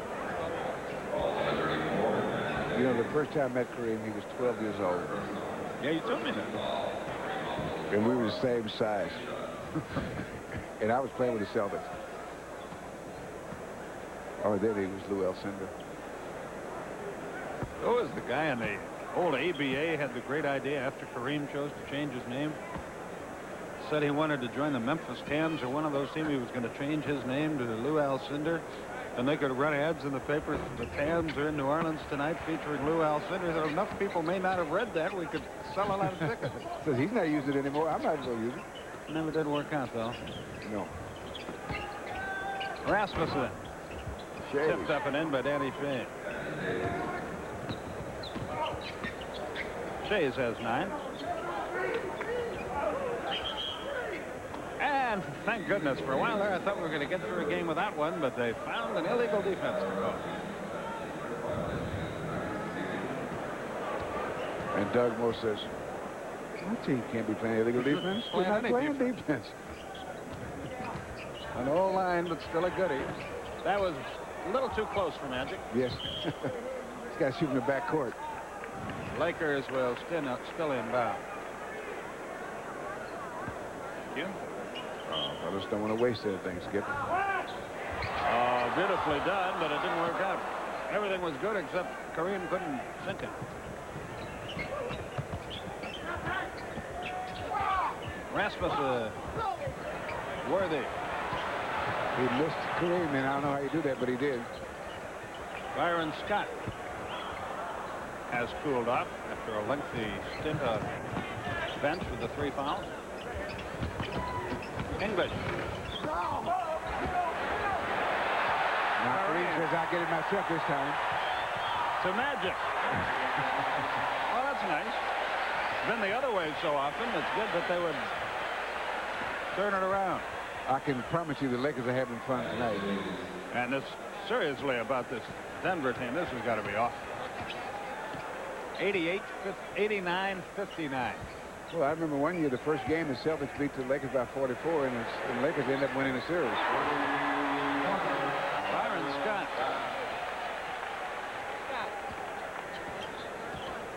You know, the first time I met Kareem, he was 12 years old. Yeah, you told me that. And we were the same size. And I was playing with the Celtics. Oh, then he was Lou Alcindor. Who was the guy in the old ABA had the great idea after Kareem chose to change his name? Said he wanted to join the Memphis Cams or one of those teams. He was going to change his name to Lou Alcindor. And they could run ads in the papers. The Tams are in New Orleans tonight featuring Lou Alcindor. So enough people may not have read that. We could sell a lot of tickets. Says he's not using it anymore. I might as well use it. Never did work out, though. No. Rasmussen. Shea. Tipped up and in by Danny Shea. Shays has 9. And thank goodness, for a while there, I thought we were going to get through a game without one, but they found an illegal defense to go. And Doug Moore says, our team can't be playing illegal defense. We're not playing defense. An old line, but still a goodie. That was a little too close for Magic. Yes. He's got to shoot in the backcourt. Lakers will still inbound. You? I just don't want to waste anything, Skip. Oh, beautifully done, but it didn't work out. Everything was good except Kareem couldn't sink it. Rasmus Worthy. He missed Kareem, and I don't know how you do that, but he did. Byron Scott has cooled off after a lengthy stint on bench with the 3 fouls. English. Now Kareem says, I'll get it myself this time. To Magic. Oh, that's nice. Been the other way so often, it's good that they would turn it around. I can promise you the Lakers are having fun tonight. And it's seriously about this Denver team. This has got to be off. 89-59. Well, I remember one year, the first game, the Celtics beat the Lakers by 44, and the Lakers ended up winning the series. Byron Scott.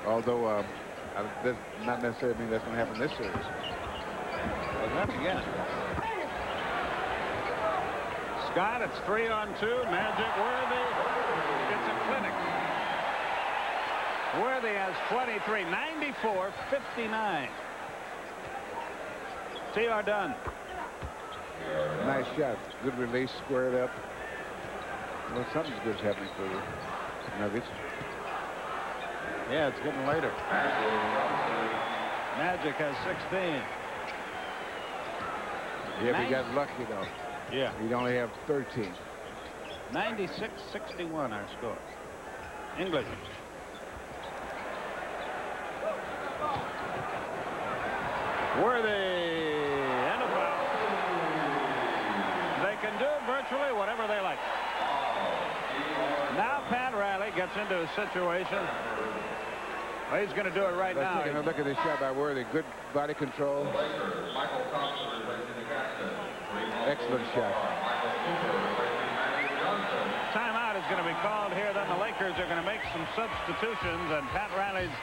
Although, does not necessarily mean that's going to happen this series. Well, then again. Scott, it's 3-on-2. Magic Worthy. It's a clinic. Worthy has 23. 94-59. T.R. Dunn. Nice shot. Good release, squared up. Well, something's good's happening for the Nuggets. Yeah, it's getting later. Magic has 16. Yeah, if he got lucky, though. Yeah. He'd only have 13. 96-61 our score. English. Worthy and a foul. They can do virtually whatever they like. Now Pat Riley gets into a situation. Well, he's going to do it right now. Taking a look at this shot by Worthy. Good body control. Excellent shot. Timeout is going to be called here. Then the Lakers are going to make some substitutions, and Pat Riley's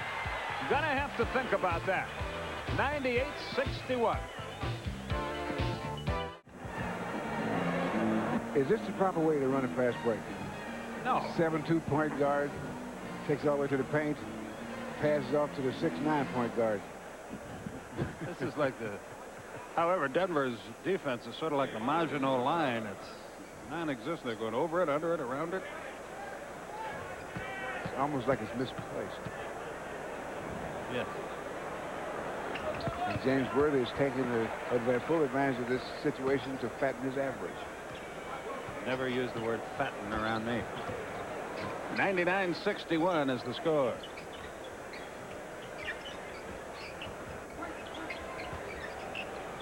going to have to think about that. 98-61. Is this the proper way to run a fast break? No. 7-2 point guard takes all the way to the paint, passes off to the 6-9 point guard. This is like the... However, Denver's defense is sort of like the Maginot line. It's non-existent. They're going over it, under it, around it. It's almost like it's misplaced. Yes. And James Worthy is taking the full advantage of this situation to fatten his average. Never use the word fatten around me. 99-61 is the score.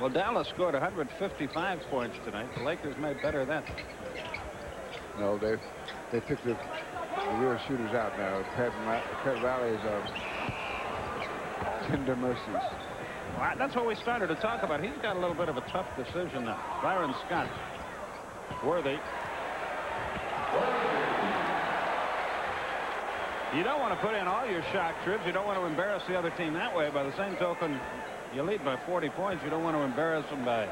Well, Dallas scored 155 points tonight. The Lakers made better than that. No, they picked the real shooters out now. Pat Riley is tender mercies. Well, that's what we started to talk about. He's got a little bit of a tough decision now. Byron Scott. Worthy. You don't want to put in all your shock troops. You don't want to embarrass the other team that way. By the same token, you lead by 40 points. You don't want to embarrass them by...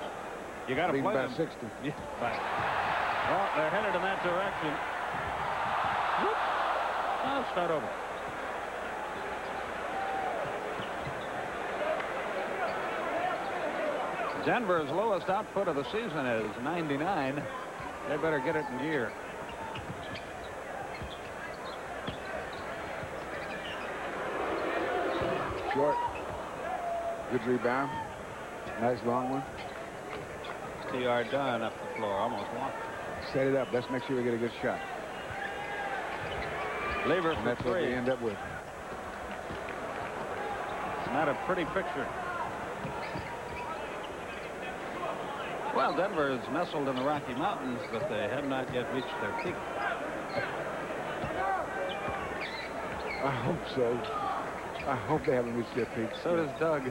You got to play by them. 60. Yeah, well, they're headed in that direction. Whoop. Well, let's start over. Denver's lowest output of the season is 99. They better get it in gear. Short. Good rebound. Nice long one. T.R. Dunn up the floor. Almost walked. Set it up. Let's make sure we get a good shot. Lever And for that's what we three. end up with. It's not a pretty picture. Well, Denver is nestled in the Rocky Mountains, but they have not yet reached their peak. I hope so. I hope they haven't reached their peak. So does Doug.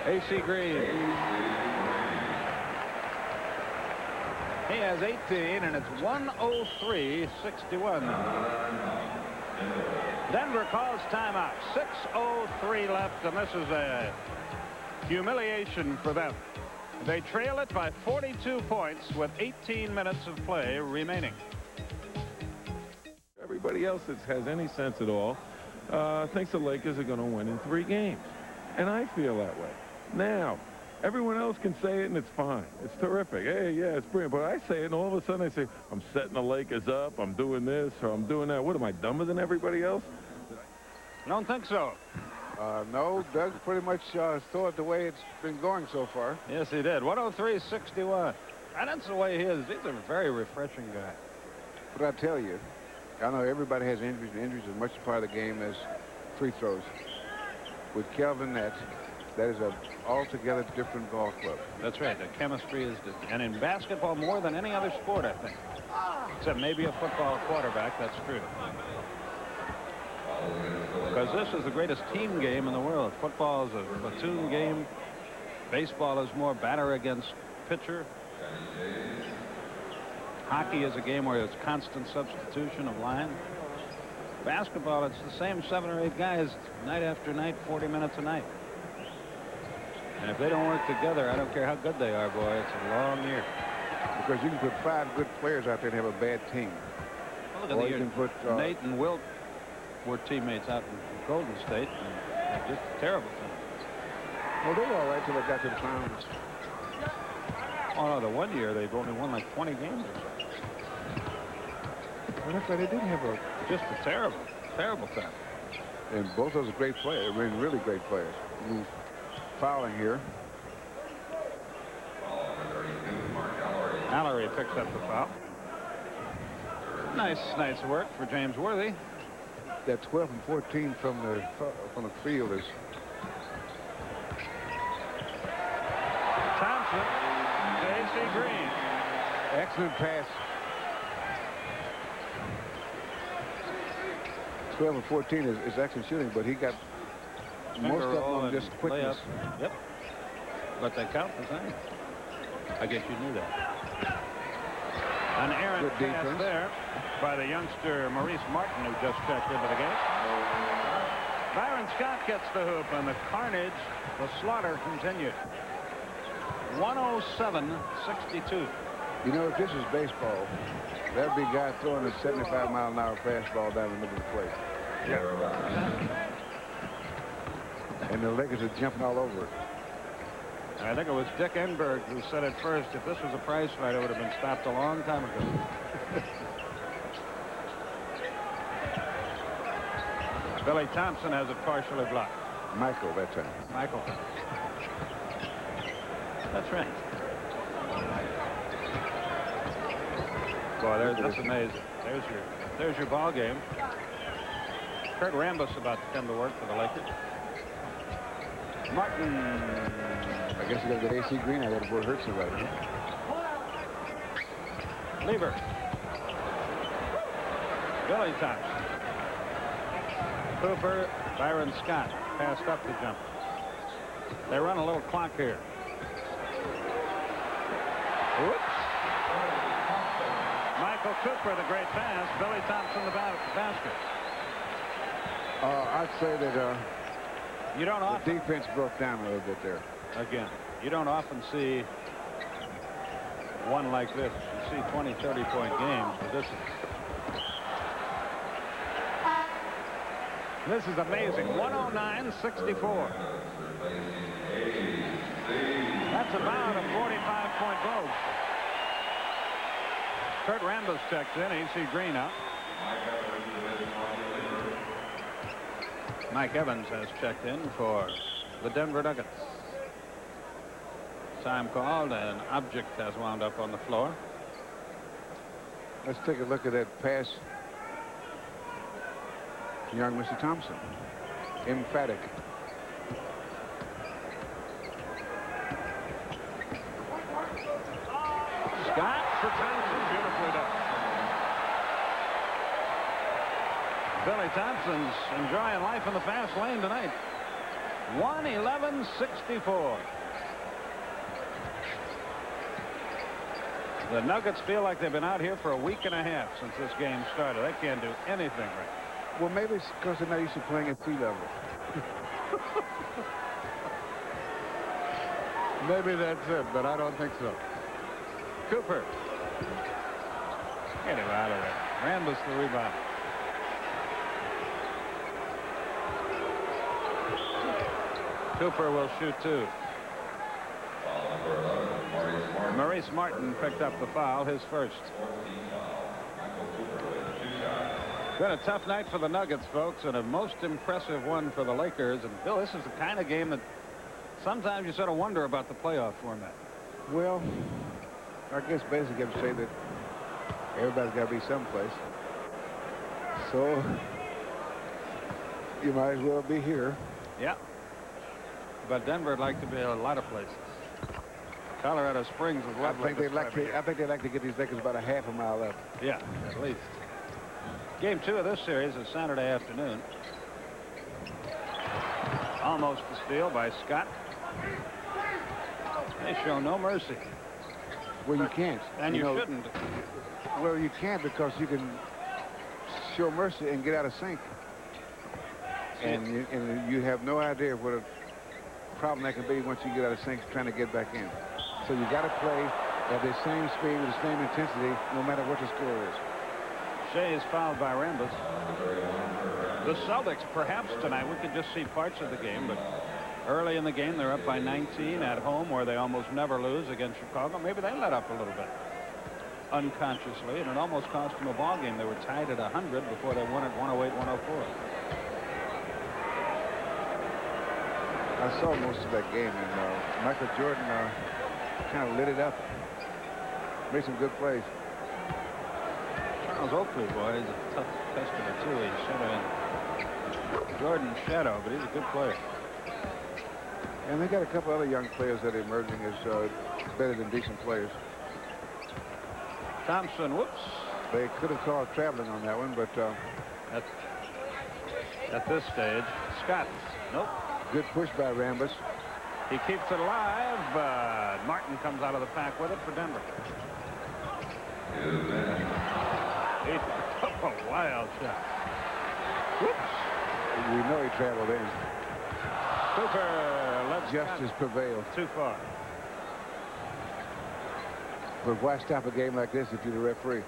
A.C. Green. He has 18, and it's 103-61. Denver calls timeout. 6:03 left, and this is a humiliation for them. They trail it by 42 points with 18 minutes of play remaining. Everybody else that has any sense at all thinks the Lakers are going to win in 3 games. And I feel that way. Now, everyone else can say it, and it's fine. It's terrific. Hey, yeah, it's brilliant. But I say it, and all of a sudden I say, I'm setting the Lakers up, I'm doing this, or I'm doing that. What, am I dumber than everybody else? I don't think so. No, Doug pretty much saw it the way it's been going so far. Yes, he did. 103-61. And that's the way he is. He's a very refreshing guy. But I tell you, I know everybody has injuries. Injuries is as much a part of the game as free throws. With Kelvin, that is an altogether different ball club. That's right. The chemistry is different. And in basketball, more than any other sport, I think. Except maybe a football quarterback. That's true. Because this is the greatest team game in the world. Football is a platoon game. Baseball is more batter against pitcher. Hockey is a game where it's constant substitution of line. Basketball, it's the same 7 or 8 guys night after night, 40 minutes a night. And if they don't work together, I don't care how good they are, boy, it's a long year. Because you can put 5 good players out there and have a bad team. Well, look at the year. Nate and Wilt were teammates out in Golden State, and just terrible things. Well, they were all right till they got to the finals. Oh, no, the one year they've only won like 20 games or so. Well, that's right. They did have just a terrible, terrible time. And both of those are great players. I mean, really great players. Fouling here. Mallory picks up the foul. Nice work for James Worthy. That 12 and 14 from the field is. Thompson to A.C. Green. Excellent pass. 12 and 14 is excellent shooting, but he got most of them on just quickness. Yep. But they count the same. I guess you knew that. An errant pass there by the youngster Maurice Martin, who just checked into the game. Byron Scott gets the hoop, and the carnage, the slaughter continued. 107-62. You know, if this is baseball, that'd be a guy throwing a 75-mile-an-hour fastball down the middle of the plate. Yeah. And the Lakers are jumping all over it. I think it was Dick Enberg who said it first. If this was a prize fight, it would have been stopped a long time ago. Billy Thompson has it partially blocked. Michael, that time. Michael. That's right. Boy, that's amazing. There's your ball game. Kurt Rambis about to come to work for the Lakers. Martin. I guess you got to get A.C. Green out there before it hurts you right now. Lieber. Billy Thompson. Cooper. Byron Scott passed up the jump. They run a little clock here. Whoops. Michael Cooper, the great pass. Billy Thompson, the basket. I'd say that you don't often, the defense broke down a little bit there. Again, you don't often see one like this. You see 20, 30-point games, but this is amazing. 109-64. That's about a 45-point ball. Kurt Rambis checks in. A.C. Green out. Mike Evans has checked in for the Denver Nuggets. Time called, and an object has wound up on the floor. Let's take a look at that pass. Young Mr. Thompson. Emphatic. Scott for Thompson. Beautifully done. Billy Thompson's enjoying life in the fast lane tonight. 111-64. The Nuggets feel like they've been out here for a week and a half since this game started. They can't do anything right. Well, maybe it's because they're not used to playing at sea level. Maybe that's it, but I don't think so. Cooper. Get him out of there. Rambus the rebound. Cooper will shoot 2. Maurice Martin picked up the foul, his first. Been a tough night for the Nuggets, folks, and a most impressive one for the Lakers. And Bill, this is the kind of game that sometimes you sort of wonder about the playoff format. Well, I guess basically you have to say that everybody's got to be someplace. So you might as well be here. Yeah. But Denver would like to be a lot of places. Colorado Springs is I think they'd like to get these Lakers about a half a mile up. Yeah, at least. Game 2 of this series is Saturday afternoon. Almost a steal by Scott. They show no mercy. Well, you can't. And you shouldn't. Well, you can't because you can show mercy and get out of sync. And you have no idea what a problem that can be once you get out of sync trying to get back in. So you got to play at the same speed with the same intensity no matter what the score is. Shea is fouled by Rambus. The Celtics, perhaps tonight, we could just see parts of the game, but early in the game they're up by 19 at home where they almost never lose against Chicago. Maybe they let up a little bit unconsciously, and it almost cost them a ball game. They were tied at 100 before they won at 108-104. I saw most of that game, and Michael Jordan kind of lit it up. Made some good plays. Charles Oakley, boy, he's a tough customer, too. He's sort of in Jordan's shadow, but he's a good player. And they got a couple other young players that are emerging as better than decent players. Thompson, whoops. They could have called traveling on that one, but at this stage, Scott, nope. Good push by Rambus. He keeps it alive, but Martin comes out of the pack with it for Denver. He took a wild shot. Whoops. We know he traveled in. Cooper lets justice prevail. Too far. But why stop a game like this if you're the referee?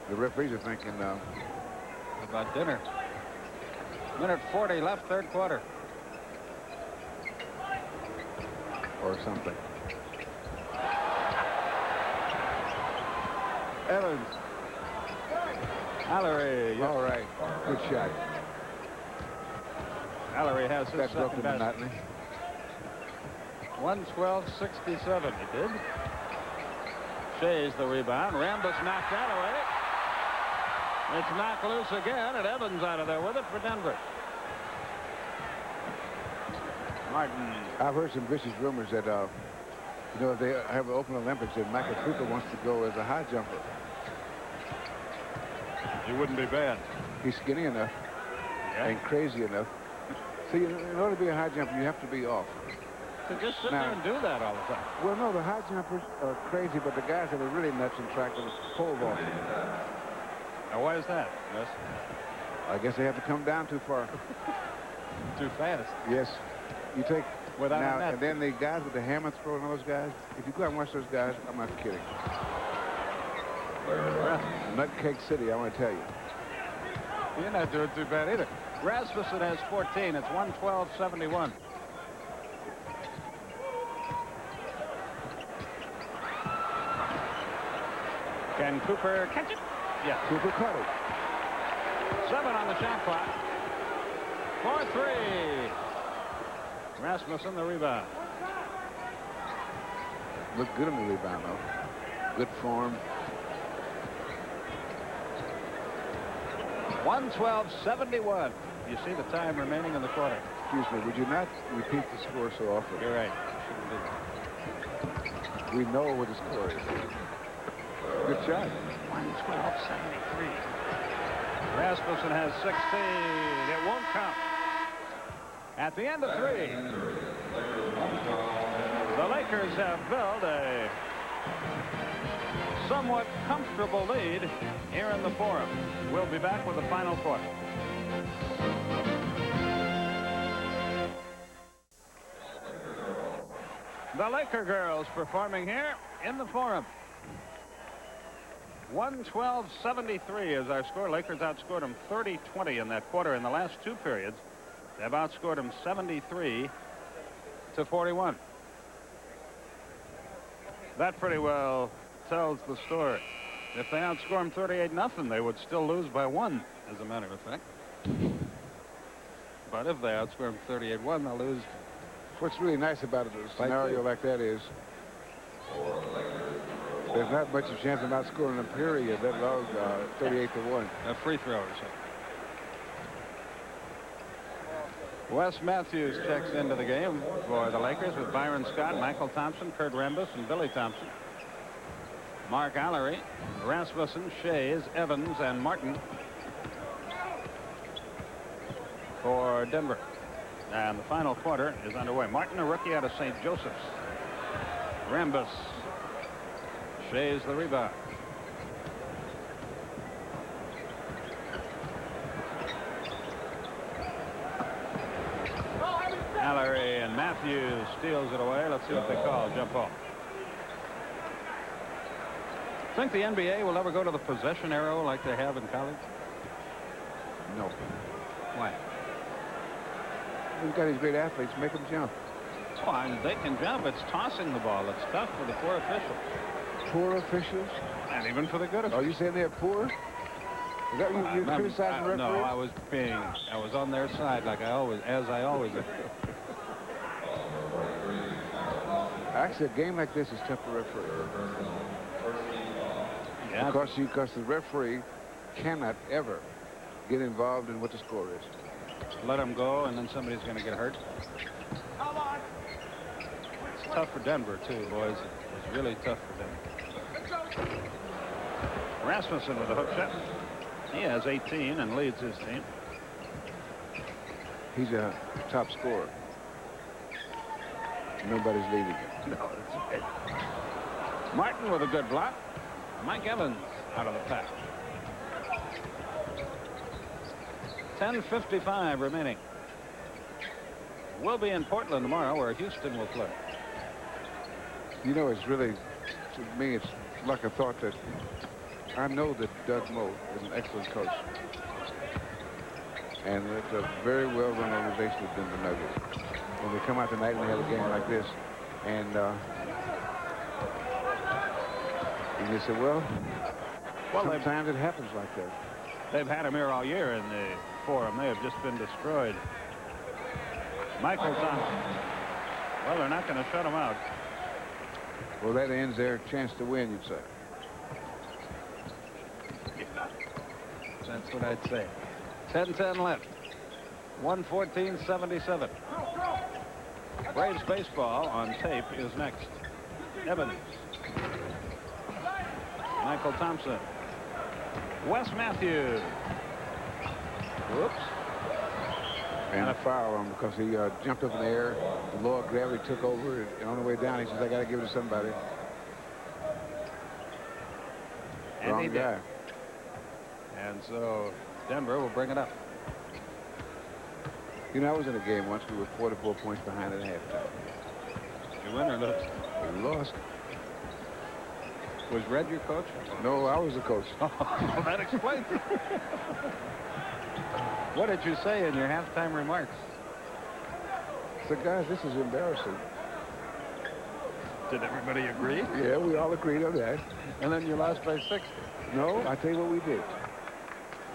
The referees are thinking about dinner. Minute 40 left, third quarter. Or something. Evans. Allery. Yes. All right. Good shot. Allery has his that broke the second monotony. 112-67. He did. Shea's the rebound. Rambus knocked that away. It's knocked loose again, and Evans out of there with it for Denver. Martin. I've heard some vicious rumors that, you know, if they have an Open Olympics, that Michael Cooper wants to go as a high jumper. He wouldn't be bad. He's skinny enough and crazy enough. See, in order to be a high jumper, you have to be off. To just sit there and do that all the time. Well, no, the high jumpers are crazy, but the guys that are really nuts and track are pole vaulting. Now, why is that? Yes. I guess they have to come down too far. Too fast. Yes. You take without now, a net. and then the guys with the hammer throw and all those guys. If you go out and watch those guys, I'm not kidding. Nutcake City, I want to tell you. You're not doing too bad either. Rasmussen has 14. It's 112-71. Can Cooper catch it? Yeah. Cooper caught it. 7 on the shot clock. 4-3. Rasmussen the rebound. Looked good on the rebound, though. Good form. 112-71. You see the time remaining in the quarter. Excuse me, would you not repeat the score so often? You're right. We know what the score is. Good shot. 112-73. Rasmussen has 16. It won't count. At the end of 3, the Lakers have built a somewhat comfortable lead here in the Forum. We'll be back with the final quarter. The Laker girls performing here in the Forum. 112-73 is our score. Lakers outscored them 30-20 in that quarter. In the last two periods, they've outscored them 73-41. That pretty well tells the story. If they outscore them 38-0, they would still lose by 1, as a matter of fact. But if they outscore them 38-1, they'll lose. What's really nice about a scenario like that is there's not much of a chance of not scoring a period, let alone 38-1. A free throw or so. Wes Matthews checks into the game for the Lakers with Byron Scott, Michael Thompson, Kurt Rambis, and Billy Thompson. Mark Allery, Rasmussen, Shays, Evans, and Martin for Denver. And the final quarter is underway. Martin, a rookie out of St. Joseph's. Rambis. Shays the rebound. Allery and Matthews steals it away. Let's see what they call. Jump ball. Think the NBA will ever go to the possession arrow like they have in college? No. Why? We've got these great athletes. Make them jump. Oh, and they can jump. It's tossing the ball. It's tough for the poor officials. Poor officials? And even for the good officials. Are you saying they're poor? Is that you criticizing referees? No, I was on their side like I always am. Actually, a game like this is tough to referee. Yeah. Because the referee cannot ever get involved in what the score is. Let them go, and then somebody's going to get hurt. It's tough for Denver, too, boys. It's really tough for Denver. Rasmussen with a hook shot. He has 18 and leads his team. He's a top scorer. Nobody's leading him. No, that's okay. Martin with a good block. Mike Evans out of the pack. 10:55 remaining. We'll be in Portland tomorrow, where Houston will play. You know, it's really, to me, it's like a thought that I know that Doug Moe is an excellent coach. And it's a very well-run organization with Denver Nuggets. When they come out tonight and they have a game like this, and you say, well, sometimes it happens like that. They've had him here all year in the Forum. They have just been destroyed. Michael Thompson. Well, they're not going to shut him out. Well, that ends their chance to win, you'd say. Yeah. That's what I'd say. 10-10 left. 114-77. Braves baseball on tape is next. Evans. Michael Thompson. Wes Matthews. Whoops. And a foul on him because he jumped up in the air. The law of gravity took over, and on the way down, he says, I got to give it to somebody. And Wrong he guy. did. And so Denver will bring it up. You know, I was in a game once. We were 44 points behind at halftime. Did you win or lose? We lost. Was Red your coach? No, I was the coach. Well, that explains it. What did you say in your halftime remarks? So, guys, this is embarrassing. Did everybody agree? Yeah, we all agreed on that. And then you lost by 60. No, I tell you what we did.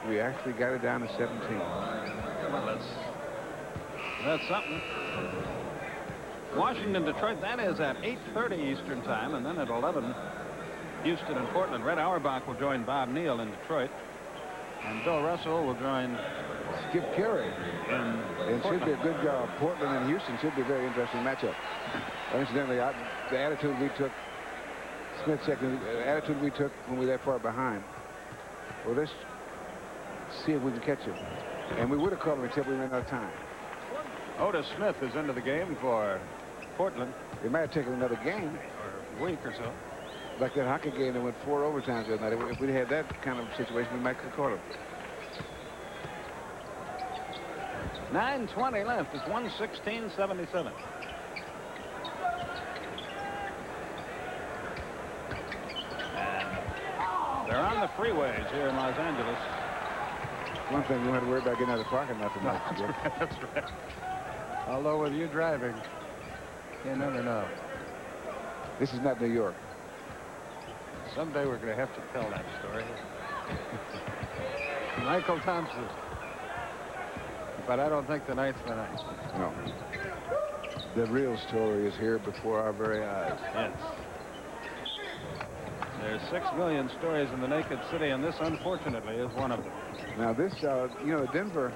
We actually got it down to 17. Well, that's something. Washington, Detroit, that is at 8:30 Eastern time, and then at 11, Houston and Portland. Red Auerbach will join Bob Neal in Detroit, and Bill Russell will join Skip Carey. It should be a good job. Portland and Houston should be a very interesting matchup. Incidentally, the attitude we took, Smith second, the attitude we took when we were that far behind. Well, let's see if we can catch him. And we would have caught him except we ran out of time. Otis Smith is into the game for Portland. They might have taken another game. Or a week or so. Like that hockey game that went 4 overtimes the other night. If we had that kind of situation, we might have caught them. 9:20 left. It's 1:16:77. And they're on the freeways here in Los Angeles. One thing you don't have to worry about getting out of the parking lot tonight. That's right. Although with you driving, you never know. This is not New York. Someday we're going to have to tell that story. Michael Thompson. But I don't think tonight's the night. No. The real story is here before our very eyes. Yes. There's 6 million stories in the naked city, and this, unfortunately, is one of them. Now, this, you know, Denver,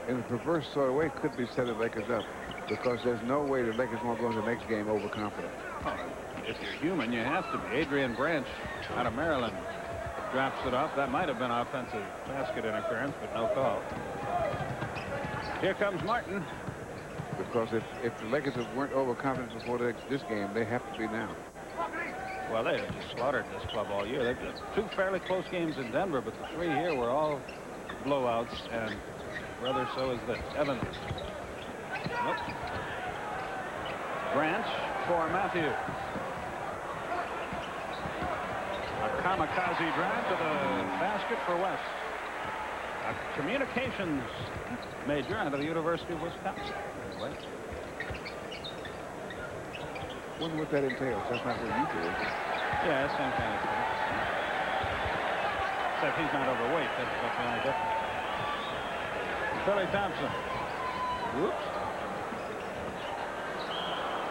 in a perverse sort of way, could be setting the Lakers up because there's no way the Lakers won't go into the next game overconfident. Oh, if you're human, you have to be. Adrian Branch out of Maryland drops it off. That might have been offensive basket interference, but no call. Here comes Martin. Because if the Lakers weren't overconfident before this game, they have to be now. Well, they have just slaughtered this club all year. They've got 2 fairly close games in Denver, but the 3 here were all blowouts, and rather so is this. Evans. Nope. Branch for Matthew. A kamikaze drive to the basket for West. A communications major out of the University of Wisconsin. Anyway. Wonder what that entails. That's not what you do, is it? Yeah, same kind of thing. Except he's not overweight. That's the only difference. Billy Thompson. Whoops.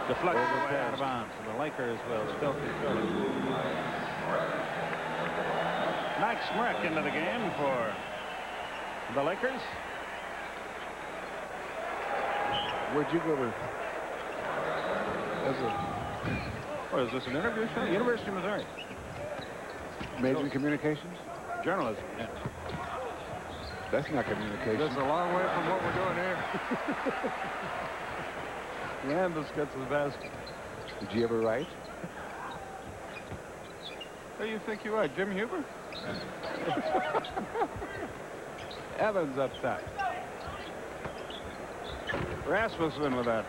Deflected away out of bounds. The Lakers will still control it. Mike Smrek into the game for the Lakers. Where'd you go with? What is this, an interview show? University of Missouri. Major in communications? Journalism, yes. That's not communication. This is a long way from what we're doing here. Landis gets the basket. Did you ever write? Who do you think you are, Jim Huber? Evans up top. Rasmussen with that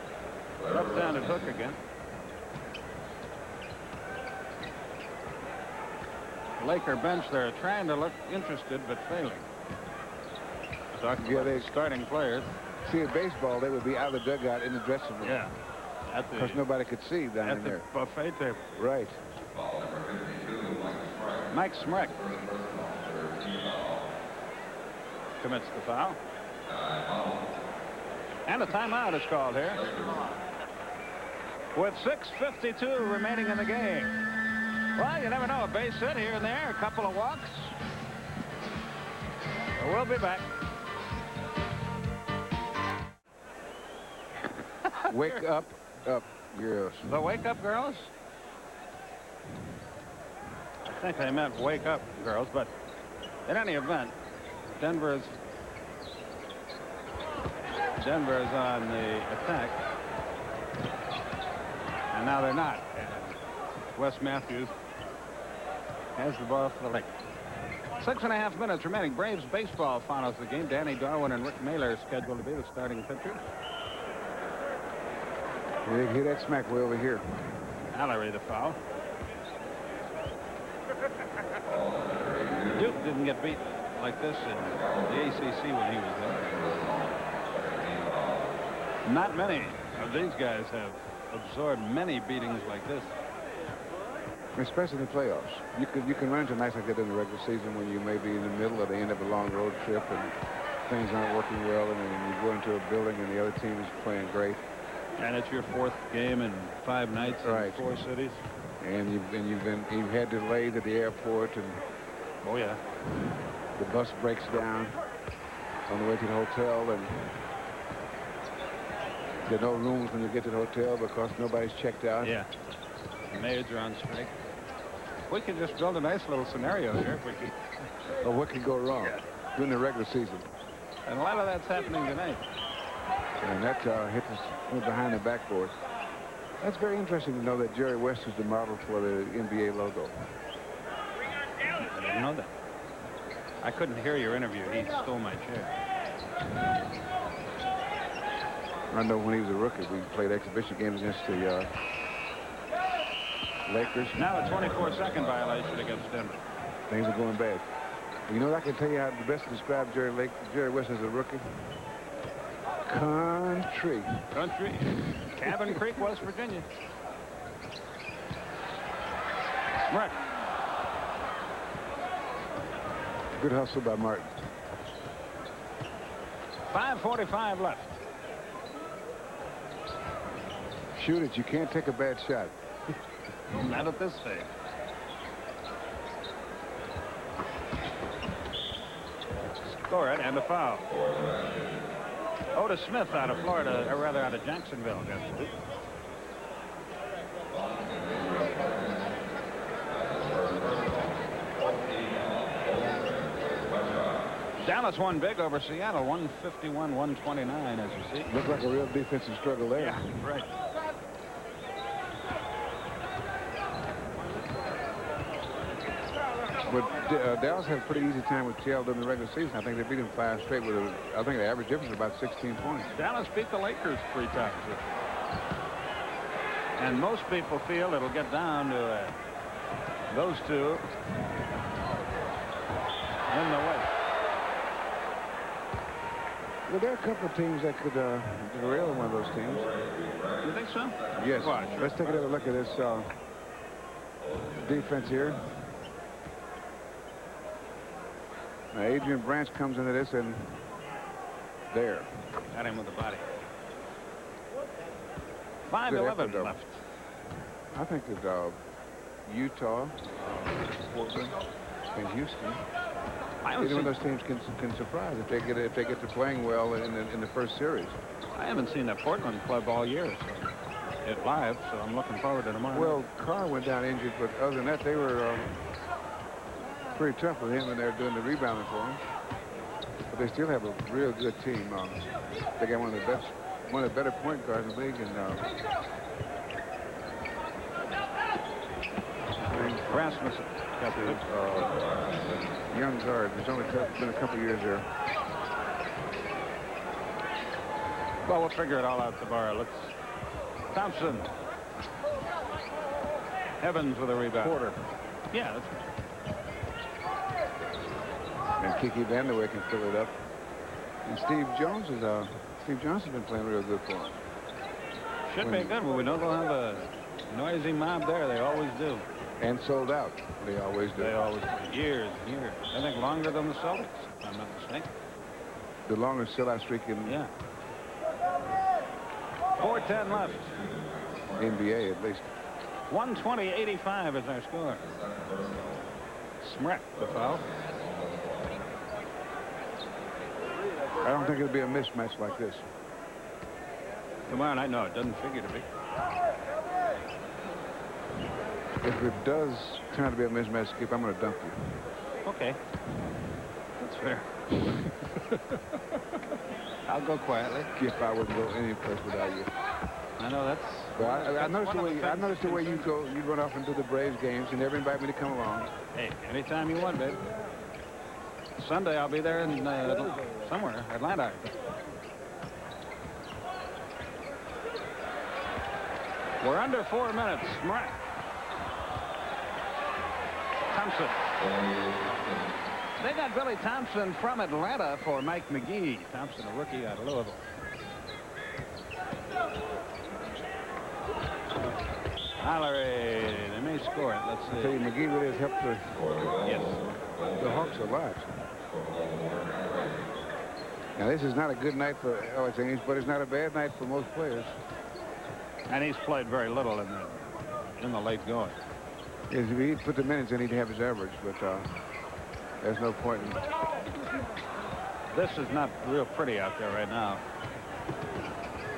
left-handed hook again. Laker bench there trying to look interested but failing. Talking about the starting players. See, in baseball, they would be out of the dugout in the dressing room. Yeah. Because nobody could see down in there. At the buffet table. Right. Mike Smrek commits the foul. And a timeout is called here. With 6:52 remaining in the game. Well, you never know. A base hit here and there. A couple of walks. We'll be back. Wake up, girls. The wake up girls? I think they meant wake up girls, but in any event, Denver is on the attack. And now they're not. And Wes Matthews has the ball for the Lakers. 6.5 minutes remaining. Braves baseball follows the game. Danny Darwin and Rick Mailer are scheduled to be the starting pitchers. You hear that smack way over here. Allery the foul. Duke didn't get beat like this in the ACC when he was there. Not many of these guys have absorbed many beatings like this. Especially in the playoffs. You can run into nights like that in the regular season when you may be in the middle or the end of a long road trip and things aren't working well, and then you go into a building and the other team is playing great. And it's your 4th game in 5 nights in 4 cities. And you've had delays at the airport, and oh yeah, the bus breaks down on the way to the hotel, and there are no rooms when you get to the hotel because nobody's checked out. Yeah, the maids are on strike. We could just build a nice little scenario here if we could. Well, what could go wrong during the regular season? And a lot of that's happening tonight. And that hit us behind the backboard. That's very interesting to know that Jerry West is the model for the NBA logo. I didn't know that. I couldn't hear your interview. He stole my chair. I know when he was a rookie, we played exhibition games against the Lakers. Now a 24-second violation against Denver. Things are going bad. You know, I can tell you how the best to describe Jerry West as a rookie. Country. Cabin Creek, West Virginia. Right. Good hustle by Martin. 5:45 left. Shoot it. You can't take a bad shot. Not at this stage. Score it and a foul. Otis Smith out of Florida, or rather out of Jacksonville. Dallas won big over Seattle, 151-129, as you see. Looked like a real defensive struggle there. Yeah, right. But Dallas had a pretty easy time with Seattle during the regular season. I think they beat them 5 straight with I think the average difference was about 16 points. Dallas beat the Lakers 3 times this year. And most people feel it'll get down to those two in the West. Well, there are a couple of teams that could derail one of those teams. You think so? Yes. Watch. Let's take another look at this defense here. Now, Adrian Branch comes into this, and there. Got him with the body. 5:11 left. I think that Utah, Portland, and Houston. Either one of those teams can surprise if they get to playing well in the first series. I haven't seen that Portland club all year, so it live. So I'm looking forward to tomorrow. Well, Carr went down injured, but other than that, they were pretty tough with him, and they're doing the rebounding for him. But they still have a real good team. They got one of the better point guards in the league, and Rasmussen. Young guard. There's only been a couple years there. Well, we'll figure it all out tomorrow. Let's. Thompson. Evans with a rebound. Porter. Yeah, that's right. And Kiki Vanderway can fill it up. And Steve Jones has been playing real good for him. Should be good, but we know they'll have a noisy mob there. They always do. And sold out. They always do. They always do. Years and years. I think longer than the Celtics, if I'm not mistaken. The longest sellout streak in Yeah. 4:10 left. NBA, at least. 120-85 is our score. Smrek, the foul. I don't think it'll be a mismatch like this. Tomorrow night, no, it doesn't figure to be. If it does turn out to be a mismatch, Skip, I'm going to dump you. Okay. That's fair. I'll go quietly. If I wouldn't go any place without you. I know that's. But I noticed the way you go. You run off into the Braves games and never invite me to come along. Hey, anytime you want, baby. Sunday I'll be there in somewhere, Atlanta. We're under 4 minutes. Smrek. Thompson. They got Billy Thompson from Atlanta for Mike McGee. Thompson, a rookie out of Louisville. Mallory, they may score it. Let's see. I tell you, McGee really has helped the Hawks a lot. Now, this is not a good night for Alex English, but it's not a bad night for most players. And he's played very little in the late going. If he'd put the minutes in, he'd have his average, but there's no point in. This is not real pretty out there right now.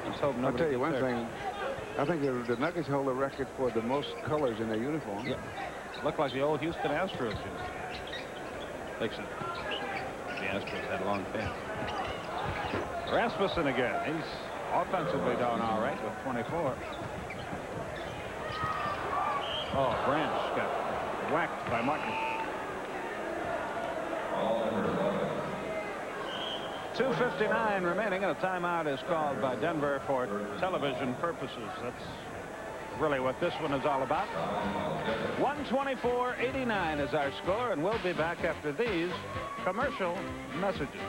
Let's hope nobody. I'll tell you one gets thing. I think the Nuggets hold the record for the most colors in their uniform. Yeah. Look like the old Houston Astros. Dixon. The Astros had long pants. Rasmussen again. He's offensively doing all right with 24. Oh, Branch got whacked by Martin. 2:59 remaining, and a timeout is called by Denver for television purposes. That's really what this one is all about. 124-89 is our score, and we'll be back after these commercial messages.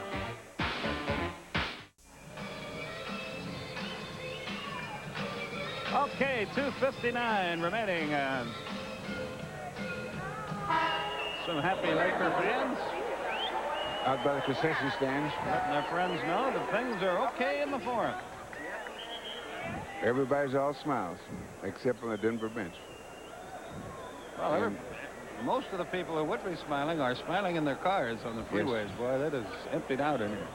Okay, 2:59 remaining, and some happy Laker fans Out by the concession stands. letting their friends know that things are okay in the Forum. Everybody's all smiles, except on the Denver bench. Well, most of the people who would be smiling are smiling in their cars on the freeways. Yes. Boy, that is emptied out in here.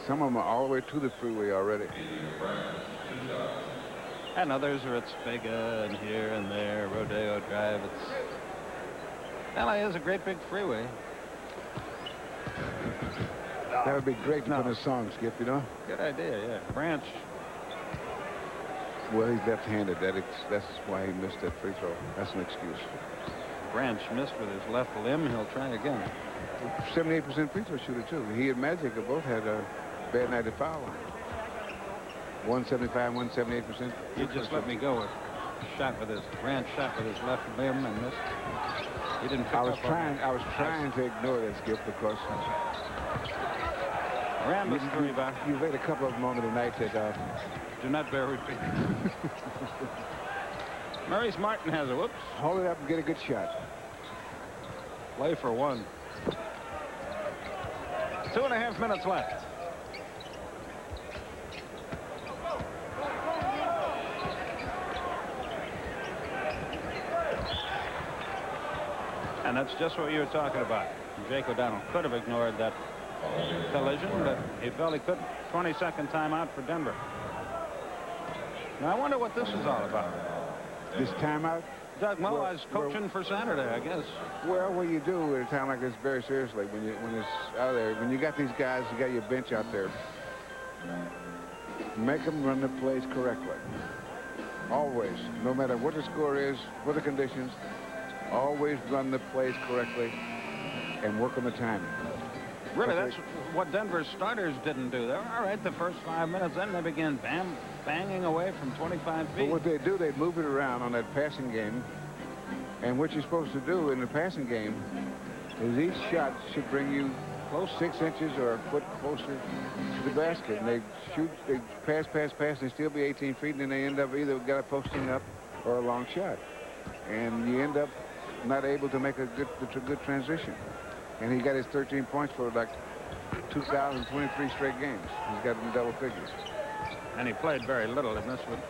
Some of them are all the way to the freeway already. And others are at Spega and here and there, Rodeo Drive. LA is a great big freeway. That would be great to put in a song, Skip, you know? Good idea, yeah. Branch. Well, he's left-handed. That's why he missed that free throw. That's an excuse. Branch missed with his left limb. He'll try again. 78% free throw shooter, too. He and Magic have both had a bad night at foul line. 175, 178%. You just let me go with a shot with his Branch shot with his left limb and missed. He didn't pick I was trying to ignore that, Skip, because Rambus three back. You've had a couple of them on tonight that do not bear repeat. Maurice Martin has a whoops. Hold it up and get a good shot. Play for one. 2.5 minutes left. And that's just what you were talking about. Jake O'Donnell could have ignored that collision, but he felt he couldn't. 22nd timeout for Denver. Now, I wonder what this is all about. This timeout? Doug Moa's coaching for Saturday, I guess. Well, what you do at a time like this very seriously, when it's out there, when you got these guys, you got your bench out there, make them run the plays correctly. Always, no matter what the score is, what the conditions, always run the plays correctly and work on the timing. Really, that's what Denver's starters didn't do. They were all right the first 5 minutes, then they began banging away from 25 feet. But what they do, they move it around on that passing game. And what you're supposed to do in the passing game is each shot should bring you close 6 inches or a foot closer to the basket. And they shoot, they pass, and they still be 18 feet, and then they end up either got a posting up or a long shot. And you end up not able to make a good transition. And he got his 13 points for like 2,023 straight games. He's got in double figures. And he played very little in this one.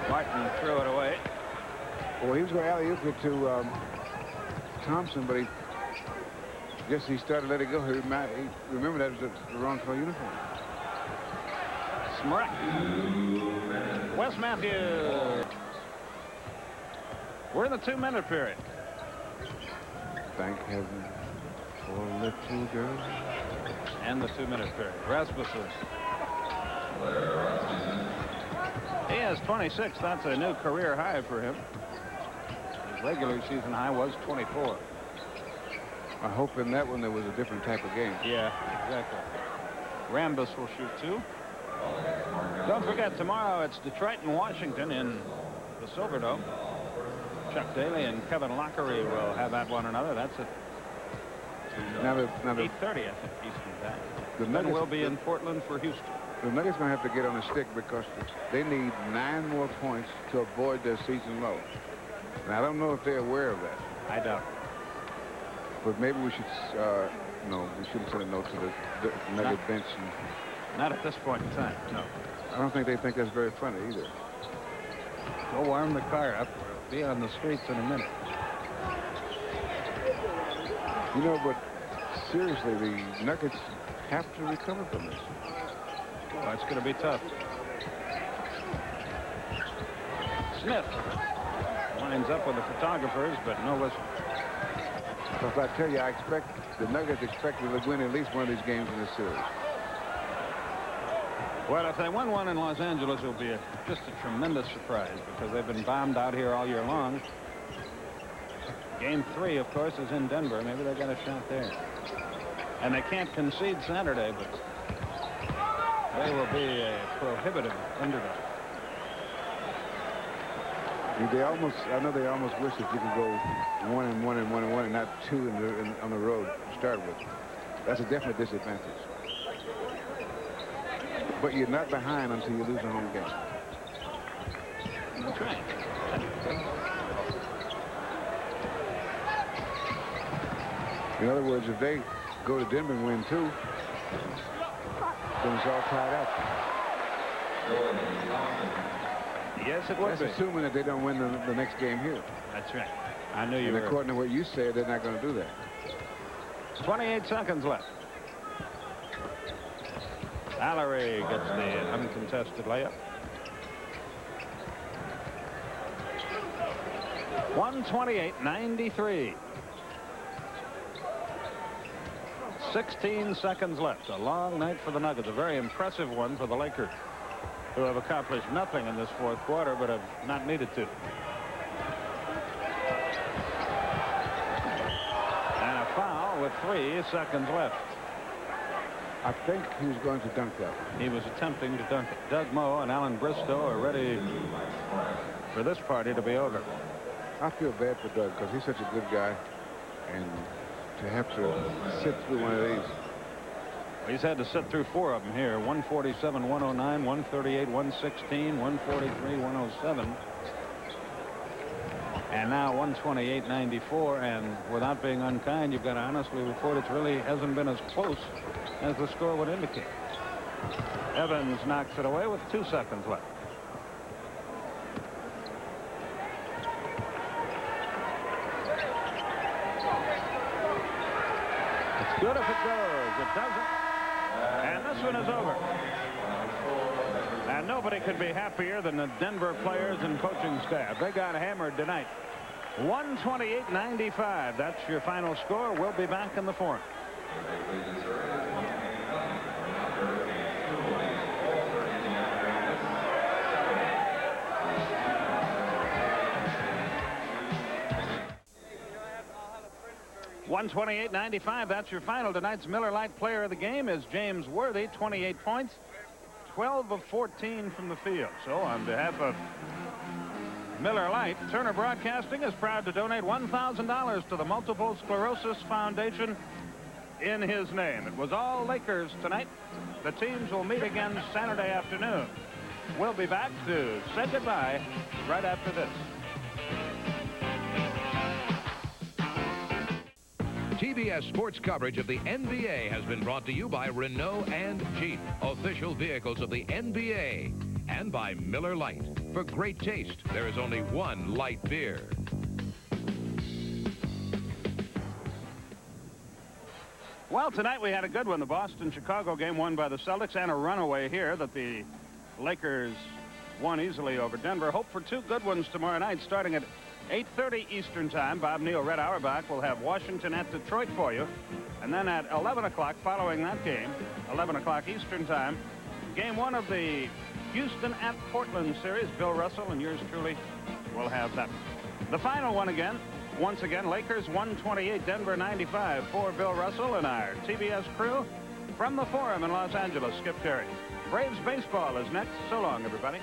Martin threw it away. Well, he was going to alley-oop it to Thompson, but he started to let it go. He remember that was the wrong color uniform. Smart. Wes Matthews. We're in the 2-minute period. Thank heaven for little girls. And the 2-minute period. Rasmussen. He has 26. That's a new career high for him. His regular season high was 24. I hope in that one there was a different type of game. Yeah, exactly. Rambus will shoot 2. Don't forget, tomorrow it's Detroit and Washington in the Silverdome. Chuck Daly and Kevin Lockery will have at one another. That's at 8:30, I think, Eastern time. Then we'll be in Portland for Houston. The Nuggets going to have to get on the stick because they need 9 more points to avoid their season low. Now, I don't know if they're aware of that. I doubt. But maybe we should, no, we shouldn't send a note to the Nugget bench. Not at this point in time, no. I don't think they think that's very funny either. Go warm the car up. We'll be on the streets in a minute. You know, but seriously, the Nuggets have to recover from this. Oh, it's going to be tough. Smith lines up with the photographers, but no whistle. Because I tell you, the Nuggets expect to win at least one of these games in this series. Well, if they win one in Los Angeles, it'll be just a tremendous surprise because they've been bombed out here all year long. Game 3, of course, is in Denver. Maybe they got a shot there. And they can't concede Saturday, but they will be a prohibitive underdog. I know they almost wish that you could go 1-1 and not 2 on the road to start with. That's a definite disadvantage. But you're not behind until you lose a home game. That's right. In other words, if they go to Denver and win 2, then it's all tied up. Yes, it would be. That's assuming that they don't win the next game here. That's right. I knew you were. And according to what you said, they're not going to do that. 28 seconds left. Valerie gets the uncontested layup. 128-93. 16 seconds left. A long night for the Nuggets. A very impressive one for the Lakers, who have accomplished nothing in this fourth quarter but have not needed to. And a foul with 3 seconds left. I think he was going to dunk that. He was attempting to dunk it. Doug Moe and Alan Bristow are ready for this party to be over. I feel bad for Doug because he's such a good guy, and to have to sit through one of these. He's had to sit through 4 of them here. 147, 109, 138, 116, 143, 107. And now 128-94, and without being unkind, you've got to honestly report it really hasn't been as close as the score would indicate. Evans knocks it away with 2 seconds left. It's good if it goes. It doesn't. And this one is over. And nobody could be happier than the Denver players and coaching staff. They got hammered tonight. 128-95. That's your final score. We'll be back in the fourth. $128-95. That's your final. Tonight's Miller Lite player of the game is James Worthy, 28 points, 12 of 14 from the field. So on behalf of Miller Lite, Turner Broadcasting is proud to donate $1,000 to the Multiple Sclerosis Foundation in his name. It was all Lakers tonight. The teams will meet again Saturday afternoon. We'll be back to say goodbye right after this. TBS sports coverage of the NBA has been brought to you by Renault and Jeep, official vehicles of the NBA, and by Miller Lite. For great taste, there is only one light beer. Well, tonight we had a good one. The Boston-Chicago game won by the Celtics, and a runaway here that the Lakers won easily over Denver. Hope for 2 good ones tomorrow night, starting at 8:30 Eastern Time. Bob Neal, Red Auerbach, will have Washington at Detroit for you. And then at 11 o'clock following that game, 11 o'clock Eastern Time, game 1 of the Houston at Portland series. Bill Russell and yours truly will have that. The final one again, once again, Lakers 128, Denver 95. For Bill Russell and our TBS crew from the Forum in Los Angeles, Skip Terry. Braves baseball is next. So long, everybody.